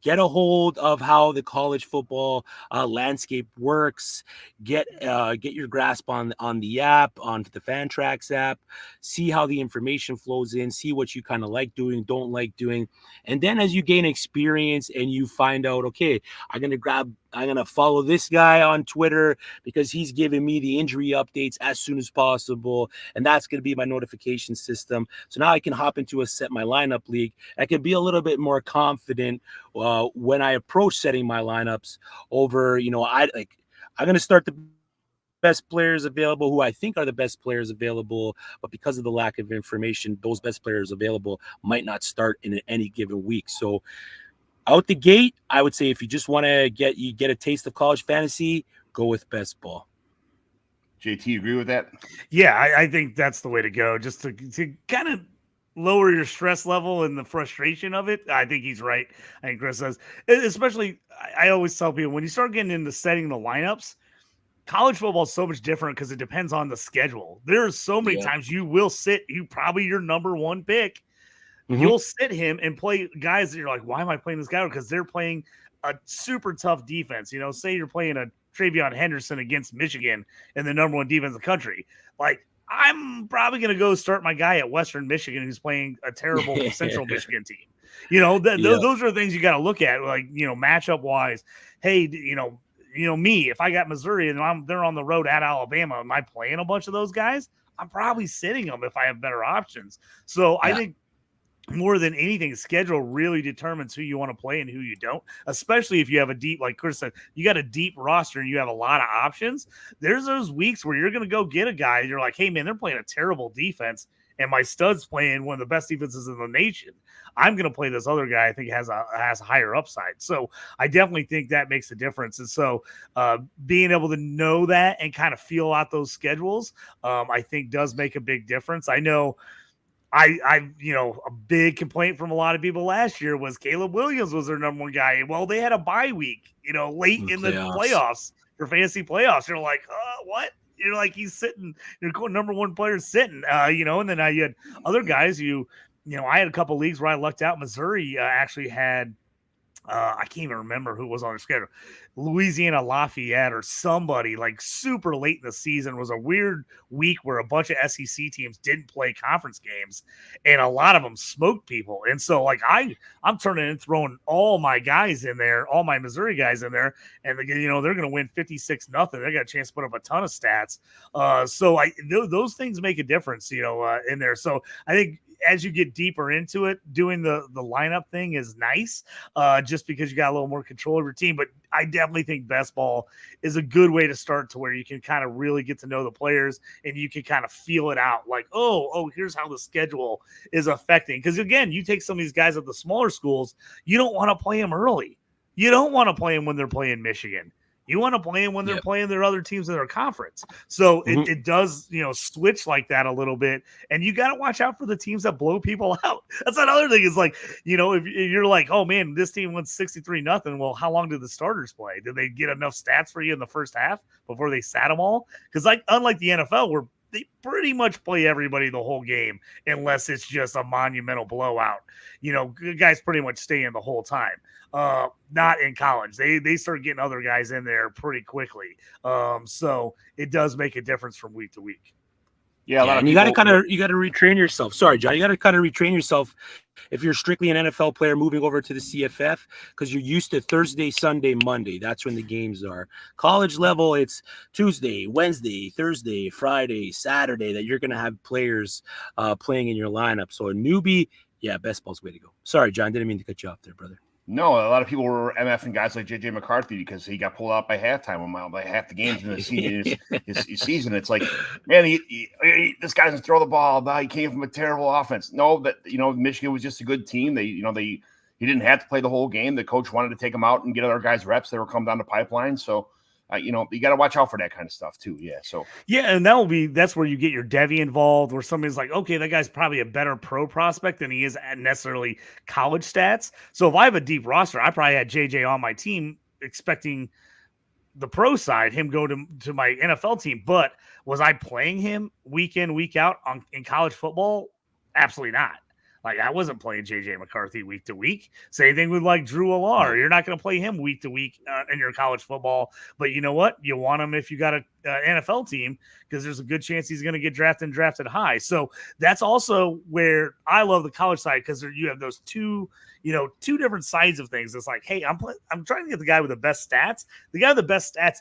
Get a hold of how the college football landscape works. Get your grasp on the app, on the Fantrax app. See how the information flows in. See what you kind of like doing, don't like doing, and then as you gain experience and you find out, okay, I'm gonna follow this guy on Twitter because he's giving me the injury updates as soon as possible, and that's gonna be my notification system. So now I can hop into a set my lineup league. I can be a little bit more confident when I approach setting my lineups over, you know, I'm going to start the best players available who I think are the best players available, but because of the lack of information, those best players available might not start in any given week. So out the gate, I would say if you just want to get a taste of college fantasy, go with best ball. JT, you agree with that? Yeah, I think that's the way to go. Just to kind of lower your stress level and the frustration of it. I think he's right. I think Chris says, especially, I always tell people when you start getting into setting the lineups, college football is so much different because it depends on the schedule. There are so many times you will sit, probably your number 1 pick. Mm-hmm. You'll sit him and play guys that you're like, why am I playing this guy? Because they're playing a super tough defense. You know, say you're playing a Travion Henderson against Michigan and the number 1 defense in the country. Like, I'm probably going to go start my guy at Western Michigan who's playing a terrible Central Michigan team. You know, those are things you got to look at, like, you know, matchup wise. Hey, you know, me, if I got Missouri and they're on the road at Alabama, am I playing a bunch of those guys? I'm probably sitting them if I have better options. So I think more than anything, schedule really determines who you want to play and who you don't, especially if you have a deep, like Chris said, you got a deep roster and you have a lot of options. There's those weeks where you're going to go get a guy and you're like, hey, man, they're playing a terrible defense and my stud's playing one of the best defenses in the nation. I'm going to play this other guy I think has a higher upside. So I definitely think that makes a difference. And so being able to know that and kind of feel out those schedules, I think does make a big difference. I know I you know, a big complaint from a lot of people last year was Caleb Williams was their number 1 guy. Well, they had a bye week, you know, late in the playoffs for fantasy playoffs. You're like, what? You're like, he's sitting, your number 1 player sitting, you know, and then you had other guys you know, I had a couple leagues where I lucked out. Missouri actually had, I can't even remember who was on their schedule. Louisiana Lafayette or somebody like super late in the season was a weird week where a bunch of SEC teams didn't play conference games and a lot of them smoked people. And so like I'm turning and throwing all my guys in there, all my Missouri guys in there, and you know, they're going to win 56-0. They got a chance to put up a ton of stats. So those things make a difference, you know, in there. So I think as you get deeper into it, doing the lineup thing is nice, just because you got a little more control of your team. But I definitely think best ball is a good way to start, to where you can kind of really get to know the players and you can kind of feel it out. Like, oh, here's how the schedule is affecting. Because again, you take some of these guys at the smaller schools, you don't want to play them early. You don't want to play them when they're playing Michigan. You want to play them when they're playing their other teams in their conference. So it does, you know, switch like that a little bit. And you got to watch out for the teams that blow people out. That's another thing, is like, you know, if you're like, oh man, this team went 63-0. Well, how long did the starters play? Did they get enough stats for you in the first half before they sat them all? Because like, unlike the NFL, where they pretty much play everybody the whole game unless it's just a monumental blowout. You know, guys pretty much stay in the whole time. Not in college. They start getting other guys in there pretty quickly. So it does make a difference from week to week. Yeah, and you got to retrain yourself. Sorry, John. You got to kind of retrain yourself if you're strictly an NFL player moving over to the CFF, because you're used to Thursday, Sunday, Monday. That's when the games are. College level, it's Tuesday, Wednesday, Thursday, Friday, Saturday that you're going to have players playing in your lineup. So a newbie, best ball's the way to go. Sorry, John. Didn't mean to cut you off there, brother. No, a lot of people were MFing guys like JJ McCarthy because he got pulled out by halftime a mile by half the games in the season. his season, it's like, man, this guy doesn't throw the ball. He came from a terrible offense. No, that Michigan was just a good team. He didn't have to play the whole game. The coach wanted to take him out and get other guys reps. They were coming down the pipeline. So, you got to watch out for that kind of stuff too. Yeah. So yeah, and that's where you get your Devy involved, where somebody's like, okay, that guy's probably a better pro prospect than he is at necessarily college stats. So if I have a deep roster, I probably had JJ on my team expecting the pro side, him go to my NFL team. But was I playing him week in, week out in college football? Absolutely not. Like, I wasn't playing JJ McCarthy week to week. Same thing with like Drew Allar. You're not going to play him week to week in your college football. But you know what? You want him if you got an NFL team, because there's a good chance he's going to get drafted high. So that's also where I love the college side, because you have those two different sides of things. It's like, hey, I'm trying to get the guy with the best stats. The guy with the best stats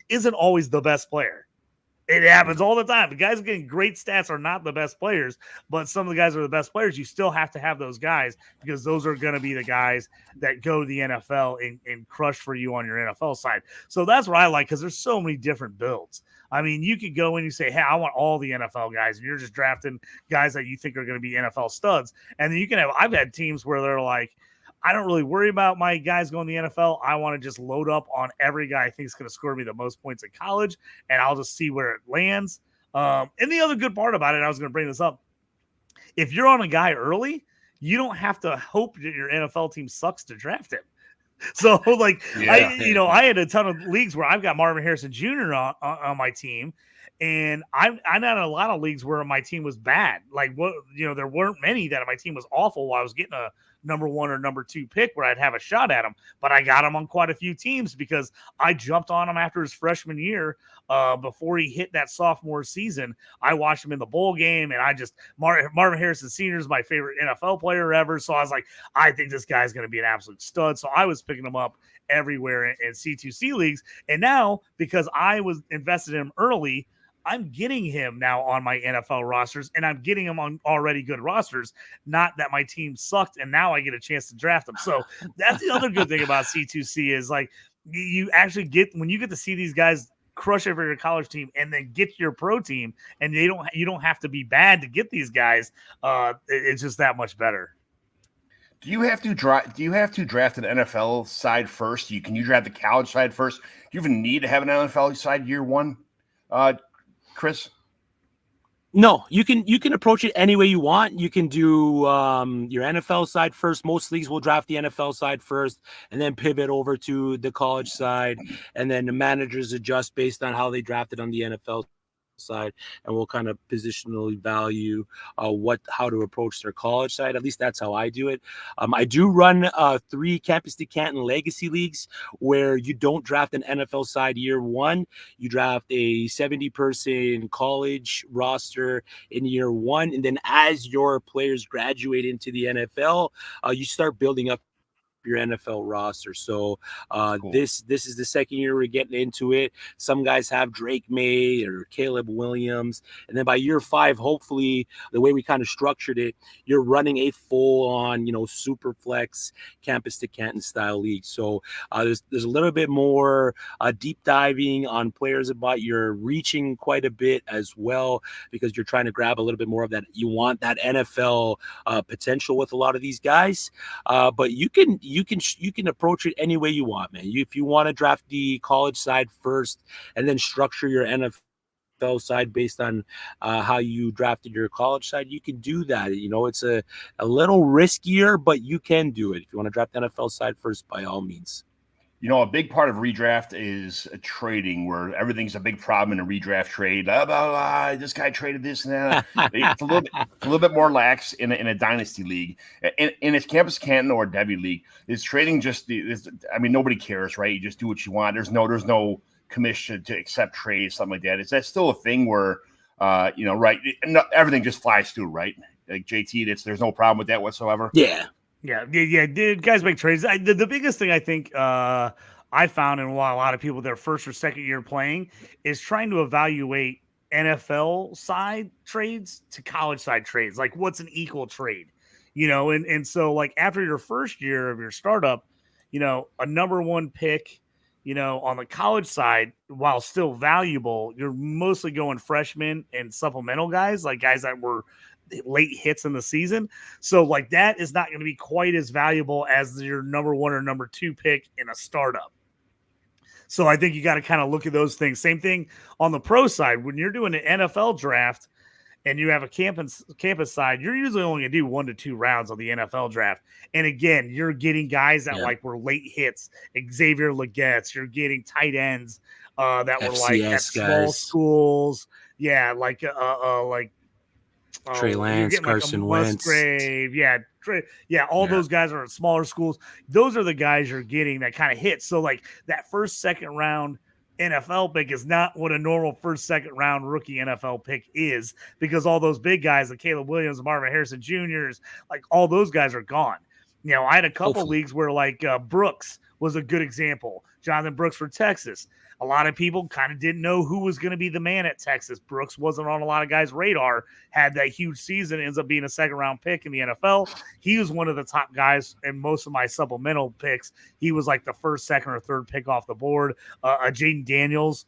isn't always the best player. It happens all the time. The guys getting great stats are not the best players, but some of the guys are the best players. You still have to have those guys, because those are going to be the guys that go to the NFL and crush for you on your NFL side. So that's what I like, because there's so many different builds. I mean, you could go and you say, hey, I want all the NFL guys, and you're just drafting guys that you think are going to be NFL studs. And then I've had teams where they're like, I don't really worry about my guys going to the NFL. I want to just load up on every guy I think is going to score me the most points in college, and I'll just see where it lands. And the other good part about it, I was going to bring this up, if you're on a guy early, you don't have to hope that your NFL team sucks to draft him. So, like, yeah. I had a ton of leagues where I've got Marvin Harrison Jr. on my team, and I'm not in a lot of leagues where my team was bad. Like, there weren't many that my team was awful while I was getting a number 1 or number 2 pick where I'd have a shot at him. But I got him on quite a few teams because I jumped on him after his freshman year. Before he hit that sophomore season, I watched him in the bowl game, and Marvin Harrison Sr. is my favorite NFL player ever. So I was like, I think this guy's going to be an absolute stud. So I was picking him up everywhere in C2C leagues. And now, because I was invested in him early, I'm getting him now on my NFL rosters, and I'm getting him on already good rosters. Not that my team sucked, and now I get a chance to draft them. So that's the other good thing about C2C is, like, you actually when you get to see these guys crush over your college team and then get your pro team, and you don't have to be bad to get these guys. It's just that much better. Do you have to draft an NFL side first? Can you draft the college side first? Do you even need to have an NFL side year one? Chris? No, you can approach it any way you want. You can do your NFL side first. Most leagues will draft the NFL side first and then pivot over to the college side, and then the managers adjust based on how they drafted on the NFL side, and will kind of positionally value how to approach their college side. At least that's how I do it. I do run 3 Campus to Canton legacy leagues where you don't draft an NFL side year one. You draft a 70-person college roster in year one, and then as your players graduate into the NFL, you start building up your NFL roster. So cool. This is the second year we're getting into it. Some guys have Drake May or Caleb Williams, and then by year 5, hopefully, the way we kind of structured it, you're running a full-on, super flex Campus to Canton style league. So there's a little bit more deep diving on players, but you're reaching quite a bit as well, because you're trying to grab a little bit more of that. You want that NFL potential with a lot of these guys, but you can approach it any way you want, man. If you want to draft the college side first and then structure your NFL side based on how you drafted your college side, you can do that. It's a little riskier, but you can do it. If you want to draft the NFL side first, by all means. A big part of redraft is trading, where everything's a big problem in a redraft trade. Blah, blah, blah, this guy traded this and that. It's a little bit more lax in a dynasty league. In its Campus Canton or Debbie league, is trading nobody cares, right? You just do what you want. There's no commission to accept trades, something like that. Is that still a thing where, right? Everything just flies through, right? Like JT, there's no problem with that whatsoever. Yeah. Yeah. Dude, guys make trades. The biggest thing I think I found in a lot of people their first or second year playing is trying to evaluate NFL side trades to college side trades. Like, what's an equal trade? And so, like, after your first year of your startup, a number one pick, on the college side, while still valuable, you're mostly going freshmen and supplemental guys, like guys that were late hits in the season. So like that is not going to be quite as valuable as your number one or number two pick in a startup. So I think you got to kind of look at those things. Same thing on the pro side. When you're doing an NFL draft and you have a campus side, you're usually only going to do 1 to 2 rounds on the NFL draft. And again, you're getting guys that like were late hits, Xavier Legette's. You're getting tight ends that were like at small schools. Yeah, like Trey Lance, Carson Wentz. Those guys are at smaller schools. Those are the guys you're getting that kind of hit. So like that first, second round NFL pick is not what a normal first, second round rookie NFL pick is, because all those big guys, like Caleb Williams, Marvin Harrison Jr.'s, like all those guys are gone. I had a couple leagues where like Brooks was a good example. Jonathan Brooks for Texas. A lot of people kind of didn't know who was going to be the man at Texas. Brooks wasn't on a lot of guys' radar, had that huge season, ends up being a second-round pick in the NFL. He was one of the top guys in most of my supplemental picks. He was like the first, second, or third pick off the board. Jaden Daniels.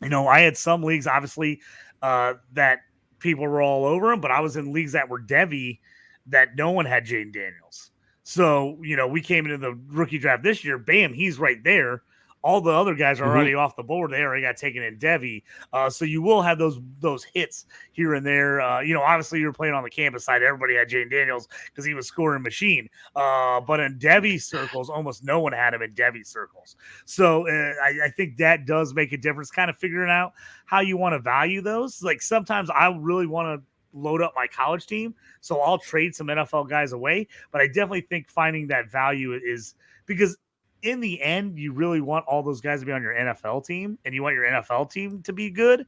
I had some leagues, obviously, that people were all over him, but I was in leagues that were Devy that no one had Jaden Daniels. So, we came into the rookie draft this year. Bam, he's right there. All the other guys are already off the board. They already got taken in Devy. So you will have those hits here and there. Obviously you're playing on the campus side. Everybody had Jaden Daniels because he was scoring machine. But in Devy circles, almost no one had him in Devy circles. So I think that does make a difference, kind of figuring out how you want to value those. Like sometimes I really want to load up my college team, so I'll trade some NFL guys away. But I definitely think finding that value is because in the end, you really want all those guys to be on your NFL team and you want your NFL team to be good.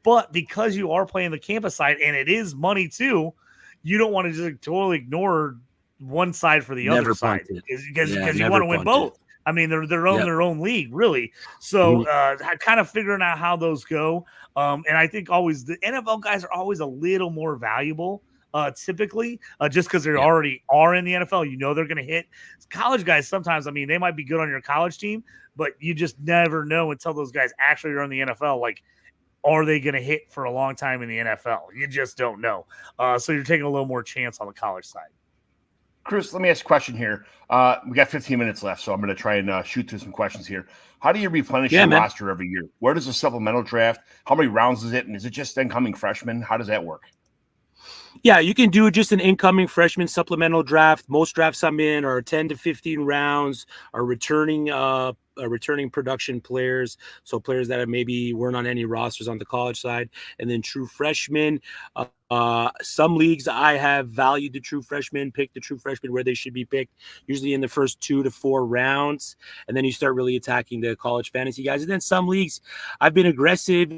But because you are playing the campus side and it is money too, you don't want to just totally ignore one side for the other side because you want to win both. I mean, they're their own league, really. So kind of figuring out how those go. And I think always the NFL guys are always a little more valuable. Typically, just because they already are in the NFL, they're going to hit. College guys sometimes, they might be good on your college team, but you just never know until those guys actually are in the NFL. Like, are they going to hit for a long time in the NFL? You just don't know. So you're taking a little more chance on the college side. Chris, let me ask a question here. We got 15 minutes left, so I'm going to try and shoot through some questions here. How do you replenish your roster every year? Where does the supplemental draft? How many rounds is it? And is it just incoming freshmen? How does that work? Yeah, you can do just an incoming freshman supplemental draft. Most drafts I'm in are 10 to 15 rounds, are returning production players, so players that maybe weren't on any rosters on the college side, and then true freshmen. Some leagues I have valued the true freshmen, picked the true freshmen where they should be picked, usually in the first 2 to 4 rounds, and then you start really attacking the college fantasy guys. And then some leagues I've been aggressive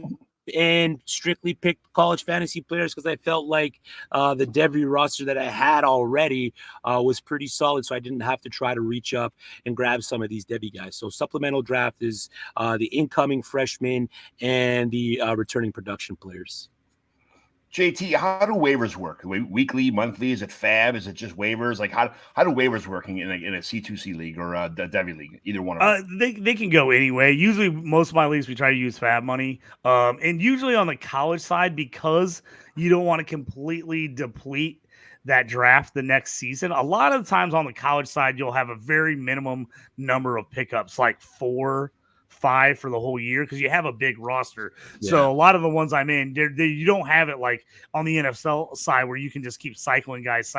and strictly picked college fantasy players because I felt like the Devy roster that I had already was pretty solid, so I didn't have to try to reach up and grab some of these Devy guys. So supplemental draft is the incoming freshmen and the returning production players. JT, how do waivers work? Weekly, monthly? Is it fab? Is it just waivers? Like how do waivers working in a C2C league or the Devy league? Either one of them. They can go anyway. Usually, most of my leagues we try to use fab money, and usually on the college side because you don't want to completely deplete that draft the next season. A lot of the times on the college side, you'll have a very minimum number of pickups, like 4, 5 for the whole year because you have a big roster. Yeah. So a lot of the ones I'm in, you don't have it like on the NFL side where you can just keep cycling guys.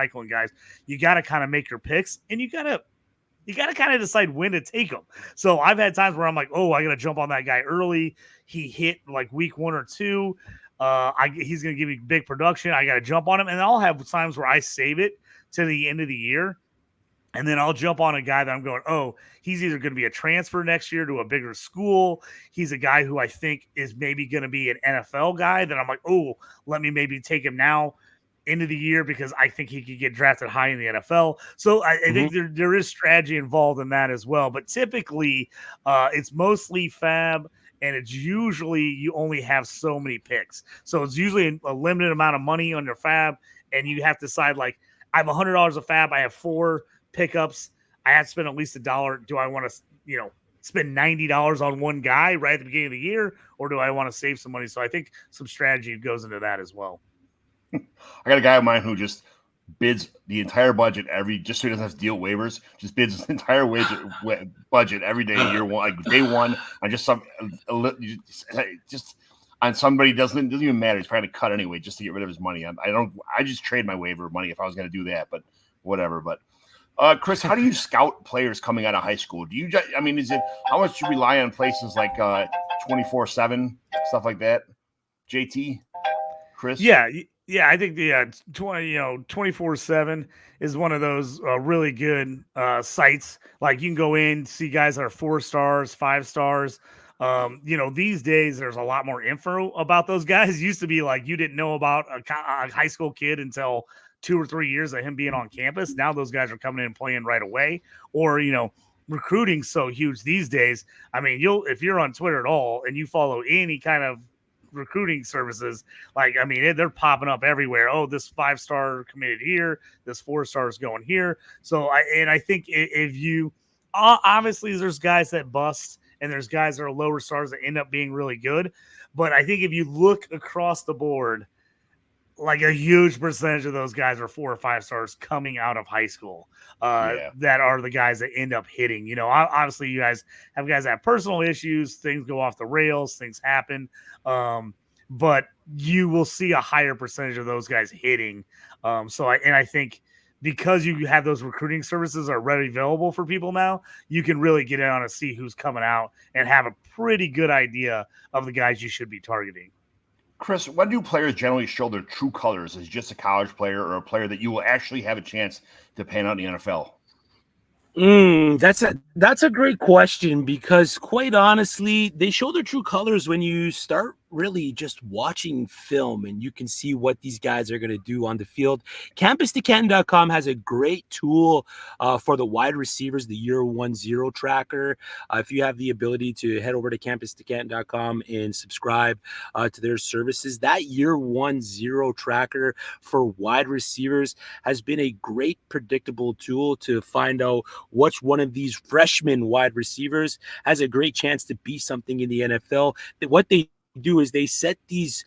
You got to kind of make your picks and you got to kind of decide when to take them. So I've had times where I'm like, oh, I got to jump on that guy early. He hit like week 1 or 2. He's going to give me big production. I got to jump on him. And I'll have times where I save it to the end of the year. And then I'll jump on a guy that I'm going, oh, he's either going to be a transfer next year to a bigger school. He's a guy who I think is maybe going to be an NFL guy. Then I'm like, oh, let me maybe take him now into the year because I think he could get drafted high in the NFL. So I think there is strategy involved in that as well. But typically it's mostly fab. And it's usually you only have so many picks. So it's usually a limited amount of money on your fab. And you have to decide, like, I have $100 of fab. I have 4 pickups. I have to spend at least $1. Do I want to, spend $90 on one guy right at the beginning of the year, or do I want to save some money? So I think some strategy goes into that as well. I got a guy of mine who just bids the entire budget just so he doesn't have to deal with waivers. Just bids his entire budget every day, year one, like day one, on just on somebody doesn't even matter. He's probably to cut anyway just to get rid of his money. I just trade my waiver money if I was going to do that, but whatever. But Chris, how do you scout players coming out of high school? Is it how much do you rely on places like 24/7 stuff like that? JT, Chris, yeah, I think 24/7 is one of those really good sites. Like you can go in, see guys that are 4 stars, 5 stars. These days there's a lot more info about those guys. It used to be like you didn't know about a high school kid until 2 or 3 years of him being on campus. Now those guys are coming in and playing right away. Or, recruiting's so huge these days. I mean, if you're on Twitter at all and you follow any kind of recruiting services, they're popping up everywhere. Oh, this 5-star committed here, this 4-star is going here. So I think if you obviously there's guys that bust and there's guys that are lower stars that end up being really good. But I think if you look across the board, like a huge percentage of those guys are 4 or 5 stars coming out of high school that are the guys that end up hitting. Obviously you guys have guys that have personal issues, things go off the rails, things happen. But you will see a higher percentage of those guys hitting. I think because you have those recruiting services are readily available for people now, you can really get in on and see who's coming out and have a pretty good idea of the guys you should be targeting. Chris, when do players generally show their true colors as just a college player or a player that you will actually have a chance to pan out in the NFL? That's a great question, because quite honestly, they show their true colors when you start really just watching film and you can see what these guys are going to do on the field. CampusToCanton.com has a great tool for the wide receivers, the year 10 tracker. If you have the ability to head over to CampusToCanton.com and subscribe to their services, that year 10 tracker for wide receivers has been a great predictable tool to find out which one of these freshman wide receivers has a great chance to be something in the NFL. What they do is they set these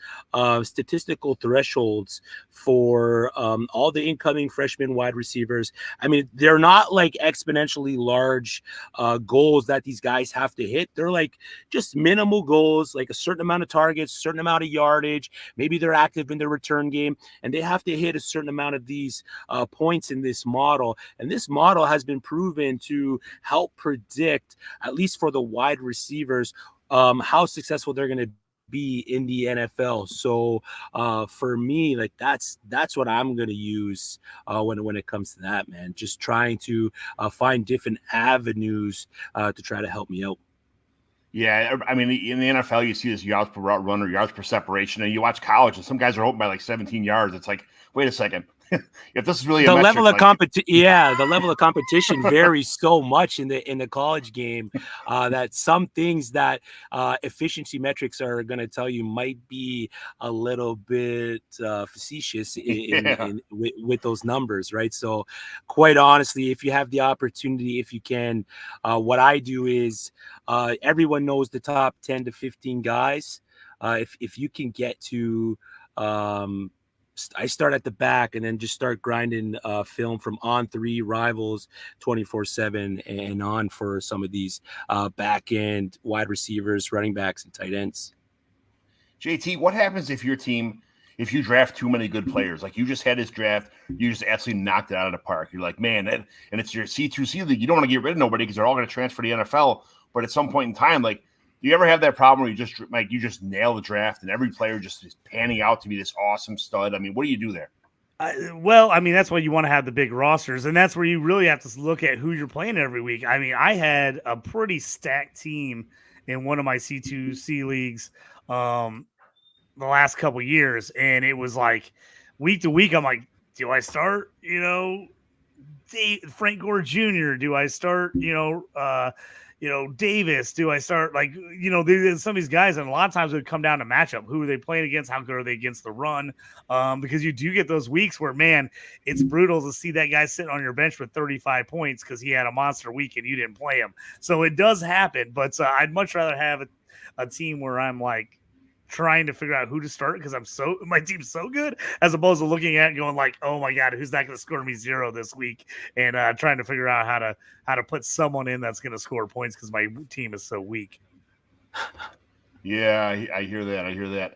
statistical thresholds for all the incoming freshman wide receivers. I mean, they're not like exponentially large goals that these guys have to hit. They're like just minimal goals, like a certain amount of targets, certain amount of yardage. Maybe they're active in their return game, and they have to hit a certain amount of these points in this model. And this model has been proven to help predict, at least for the wide receivers, how successful they're going to be in the NFL. So for me, like that's what I'm going to use when it comes to that, man. Just trying to find different avenues to try to help me out. Yeah, I mean, in the NFL, you see this yards per route run or yards per separation, and you watch college, and some guys are open by like 17 yards. It's like, wait a second. If this is really the level of the level of competition varies so much in the college game that some things that efficiency metrics are going to tell you might be a little bit facetious with those numbers, right? So, quite honestly, if you have the opportunity, if you can, what I do is everyone knows the top 10 to 15 guys. If you can get to I start at the back and then just start grinding film from On3, Rivals, 24/7, and on for some of these back end wide receivers, running backs, and tight ends. JT, what happens if your team, if you draft too many good players? Like you just had this draft, you just absolutely knocked it out of the park. You're like, man, and it's your C2C league. You don't want to get rid of nobody because they're all going to transfer to the NFL. But at some point in time, like, do you ever have that problem where you just nail the draft and every player just is panning out to be this awesome stud? I mean, what do you do there? That's why you want to have the big rosters, and that's where you really have to look at who you're playing every week. I mean, I had a pretty stacked team in one of my C2C leagues the last couple years, and it was like week to week, I'm like, do I start, Frank Gore Jr.? Do I start, Davis? Do I start there's some of these guys, and a lot of times it would come down to matchup. Who are they playing against? How good are they against the run? Because you do get those weeks where, man, it's brutal to see that guy sitting on your bench with 35 points because he had a monster week and you didn't play him. So it does happen, but I'd much rather have a team where I'm like trying to figure out who to start because my team's so good, as opposed to looking at it and going like, oh my God, who's not going to score me 0 this week, and trying to figure out how to put someone in that's going to score points because my team is so weak. Yeah, I hear that.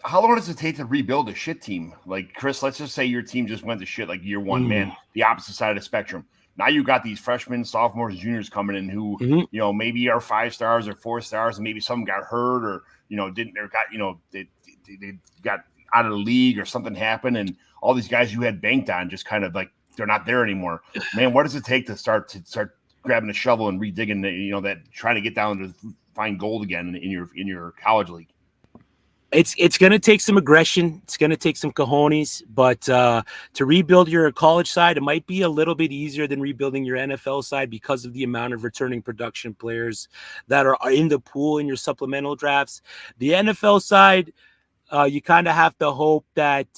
How long does it take to rebuild a shit team? Like, Chris, let's just say your team just went to shit like year one, man, the opposite side of the spectrum. Now you got these freshmen, sophomores, juniors coming in who, maybe are 5 stars or 4 stars, and maybe some got hurt or, they got out of the league or something happened, and all these guys you had banked on just kind of like they're not there anymore. Man, what does it take to start grabbing a shovel and redigging that trying to get down to find gold again in your college league? It's going to take some aggression. It's going to take some cojones, but to rebuild your college side, it might be a little bit easier than rebuilding your NFL side because of the amount of returning production players that are in the pool in your supplemental drafts. The NFL side, you kind of have to hope that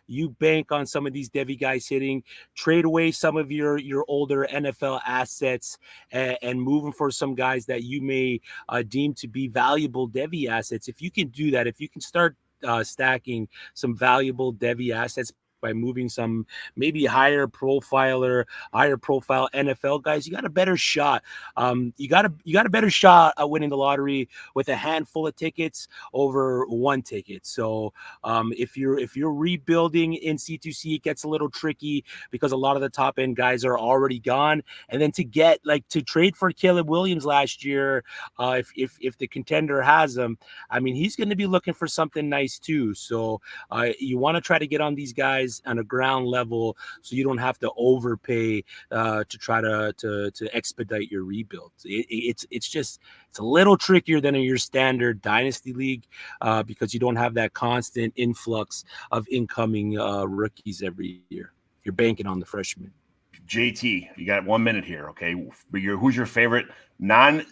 you bank on some of these Devy guys hitting, trade away some of your older NFL assets and move them for some guys that you may deem to be valuable Devy assets. If you can do that, if you can start stacking some valuable Devy assets by moving some maybe higher profile NFL guys, you got a better shot. You got a better shot at winning the lottery with a handful of tickets over one ticket. So if you're rebuilding in C2C, it gets a little tricky because a lot of the top end guys are already gone. And then to trade for Caleb Williams last year, if the contender has him, I mean, he's going to be looking for something nice too. So you want to try to get on these guys on a ground level so you don't have to overpay to try to expedite your rebuild. It's a little trickier than in your standard dynasty league because you don't have that constant influx of incoming rookies every year. You're banking on the freshmen. JT, you got 1 minute here, okay? Who's your favorite non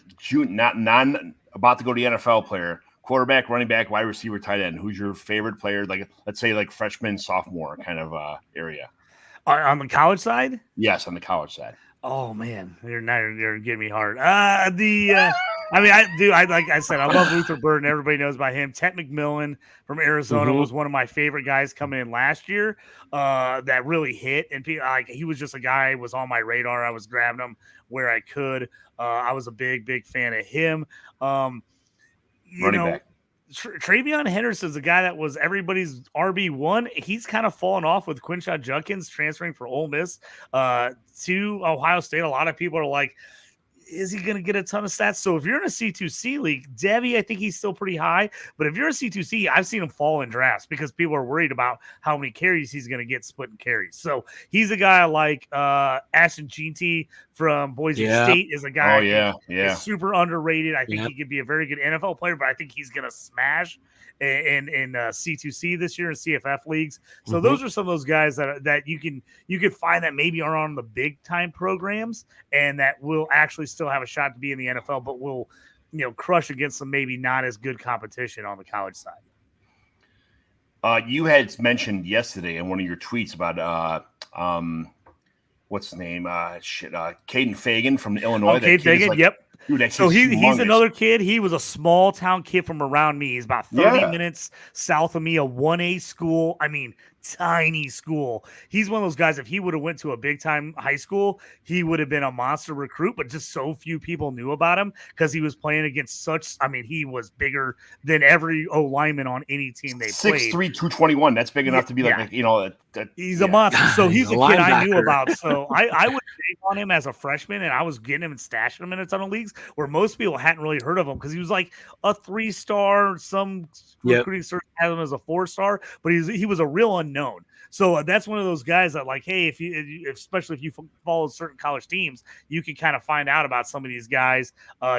about to go to the NFL player? Quarterback, running back, wide receiver, tight end. Who's your favorite player? Like, let's say, like freshman, sophomore kind of area. On the college side? Yes, on the college side. Oh man, you're getting me hard. Like I said, I love Luther Burden. Everybody knows about him. Ted McMillan from Arizona was one of my favorite guys coming in last year. That really hit, and he was just a guy was on my radar. I was grabbing him where I could. I was a big fan of him. Running back. Travion Henderson's a guy that was everybody's RB1. He's kind of fallen off with Quinshon Judkins transferring for Ole Miss to Ohio State. A lot of people are like, is he going to get a ton of stats? So if you're in a C2C league, Devy, I think he's still pretty high. But if you're a C2C, I've seen him fall in drafts because people are worried about how many carries he's going to get splitting carries. So he's a guy like Ashton Jeanty from Boise State is a guy is super underrated. I think he could be a very good NFL player, but I think he's going to smash in C2C this year in CFF leagues. So those are some of those guys that you can find that maybe are on the big time programs and that will actually still have a shot to be in the NFL, but will crush against some maybe not as good competition on the college side. You had mentioned yesterday in one of your tweets about what's his name? Caden Fagan from Illinois. Caden Fagan, yep. Dude, so he's another kid. He was a small town kid from around me. He's about 30 minutes south of me, a 1A school. I mean, tiny school. He's one of those guys, if he would have went to a big time high school, he would have been a monster recruit, but just so few people knew about him because he was playing against he was bigger than every lineman on any team they played. 6'3", 221. That's big enough to be he's a monster. So he's a kid I knew about. So I would take on him as a freshman, and I was getting him and stashing him in a ton of leagues where most people hadn't really heard of him because he was like a 3-star. Some recruiting search had him as a 4-star, but he was a real unknown. So that's one of those guys that, like, hey, especially if you follow certain college teams, you can kind of find out about some of these guys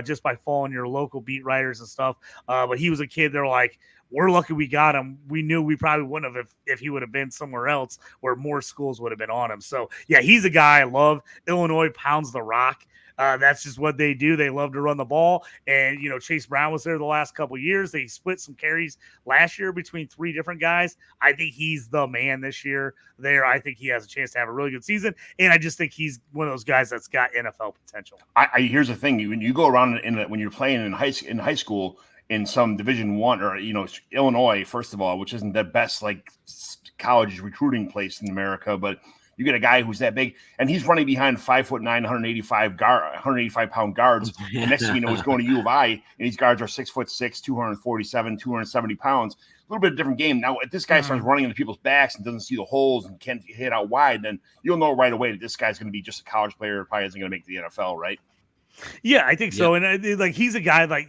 just by following your local beat writers and stuff. But he was a kid. They're like, we're lucky we got him. We knew we probably wouldn't have if he would have been somewhere else where more schools would have been on him. So, yeah, he's a guy I love. Illinois pounds the rock. That's just what they do. They love to run the ball. And, Chase Brown was there the last couple of years. They split some carries last year between 3 different guys. I think he's the man this year there. I think he has a chance to have a really good season. And I just think he's one of those guys that's got NFL potential. Here's the thing. When you go around when you're playing in high school in some Division I or, Illinois, first of all, which isn't the best like college recruiting place in America, but you get a guy who's that big, and he's running behind 5'9", 185 pound guards. The next thing you know, he's going to U of I, and these guards are 6'6", 247, 270 pounds. A little bit of a different game. Now, if this guy starts running into people's backs and doesn't see the holes and can't hit out wide, then you'll know right away that this guy's going to be just a college player. Probably isn't going to make the NFL, right? Yeah, I think so. And he's a guy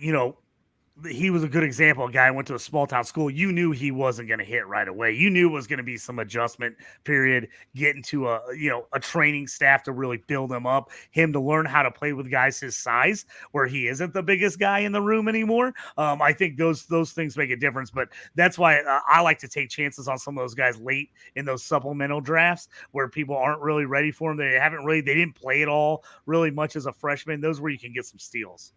he was a good example. A guy who went to a small town school. You knew he wasn't going to hit right away. You knew it was going to be some adjustment period, getting to a training staff to really build him up, him to learn how to play with guys his size, where he isn't the biggest guy in the room anymore. I think those things make a difference. But that's why I like to take chances on some of those guys late in those supplemental drafts where people aren't really ready for them. They didn't play it all really much as a freshman. Those where you can get some steals.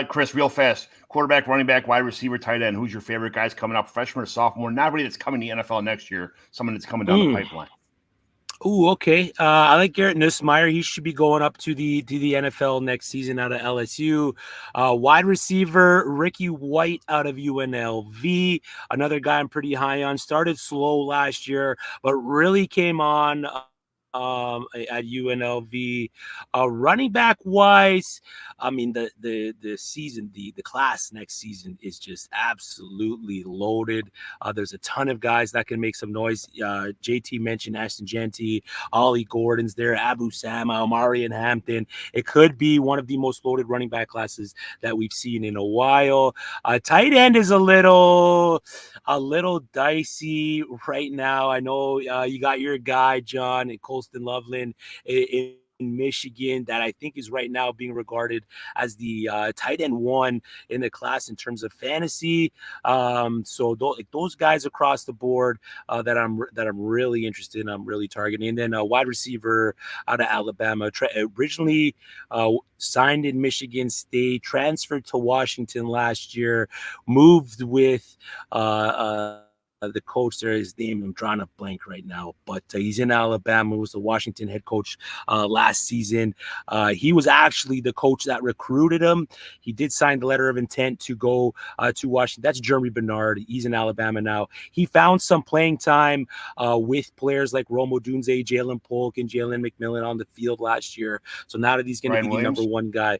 Chris, real fast. Quarterback, running back, wide receiver, tight end. Who's your favorite guys coming up? Freshman or sophomore? Not really that's coming to the NFL next year. Someone that's coming down the pipeline. Ooh, okay. I like Garrett Nussmeier. He should be going up to the NFL next season out of LSU. Wide receiver, Ricky White out of UNLV. Another guy I'm pretty high on. Started slow last year, but really came on at UNLV. Running back wise, I mean the season, the class next season is just absolutely loaded. There's a ton of guys that can make some noise. JT mentioned Ashton Genty, Ollie Gordon's there, Abu Sama, Marion Hampton. It could be one of the most loaded running back classes that we've seen in a while. Tight end is a little dicey right now. I know you got your guy John and Colston Loveland in Michigan that I think is right now being regarded as the tight end 1 in the class in terms of fantasy. So those guys across the board that I'm really interested in, I'm really targeting. And then a wide receiver out of Alabama, originally signed in Michigan State, transferred to Washington last year, moved with the coach there, his name, I'm drawing a blank right now, but he's in Alabama, was the Washington head coach last season. He was actually the coach that recruited him. He did sign the letter of intent to go to Washington. That's Jeremy Bernard. He's in Alabama now. He found some playing time with players like Rome Odunze, Jalen Polk, and Jalen McMillan on the field last year. So now that he's going to be the number 1 guy.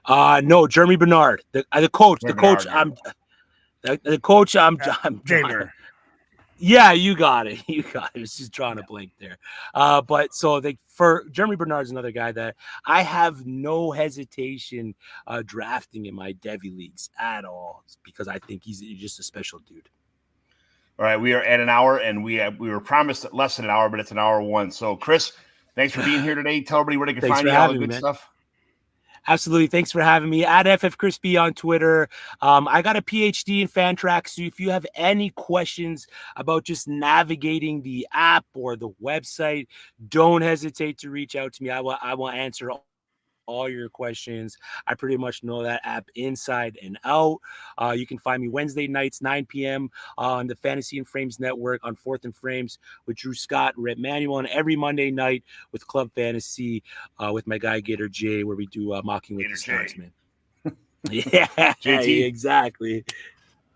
No, Jeremy Bernard, the coach. The coach. The coach. I'm Damer. Yeah, you got it. It's just drawing a blank there. But so for Jeremy Bernard's another guy that I have no hesitation drafting in my Devy leagues at all because I think he's just a special dude. All right, we are at an hour, and we were promised less than an hour, but it's an hour 1. So, Chris, thanks for being here today. Tell everybody where they can find you, all the good stuff. Absolutely. Thanks for having me. At FFCrispy on Twitter. I got a PhD in Fantrax. So if you have any questions about just navigating the app or the website, don't hesitate to reach out to me. I will answer all your questions. I pretty much know that app inside and out. You can find me Wednesday nights, 9 p.m. on the Fantasy and Frames Network on 4th and Frames with Drew Scott, Rhett Manuel, and every Monday night with Club Fantasy with my guy Gator J, where we do Mocking with the Stars, man. Yeah, JT. Exactly.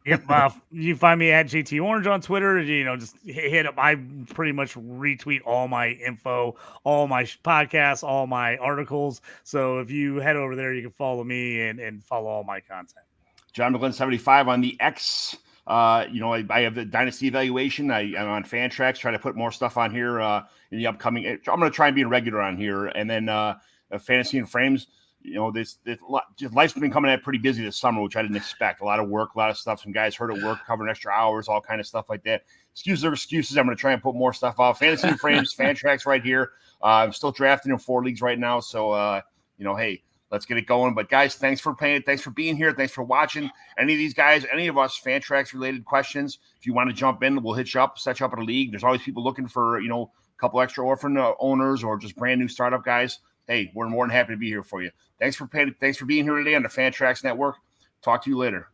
Yep. You find me at JT Orange on Twitter. Just hit up. I pretty much retweet all my info, all my podcasts, all my articles. So if you head over there, you can follow me and follow all my content. John McGlynn 75 on the X. I have the Dynasty Evaluation. I'm on Fantrax, trying to put more stuff on here in the upcoming. I'm going to try and be a regular on here, and then Fantasy and Frames. Life's been coming at pretty busy this summer, which I didn't expect. A lot of work, a lot of stuff. Some guys hurt at work, covering extra hours, all kind of stuff like that. Excuses are excuses. I'm going to try and put more stuff out. Fantasy and Frames, Fantrax right here. I'm still drafting in 4 leagues right now. So, hey, let's get it going. But guys, thanks for playing. Thanks for being here. Thanks for watching. Any of these guys, any of us Fantrax related questions, if you want to jump in, we'll hit you up, set you up at a league. There's always people looking for, a couple extra orphan owners or just brand new startup guys. Hey, we're more than happy to be here for you. Thanks for being here today on the Fantrax Network. Talk to you later.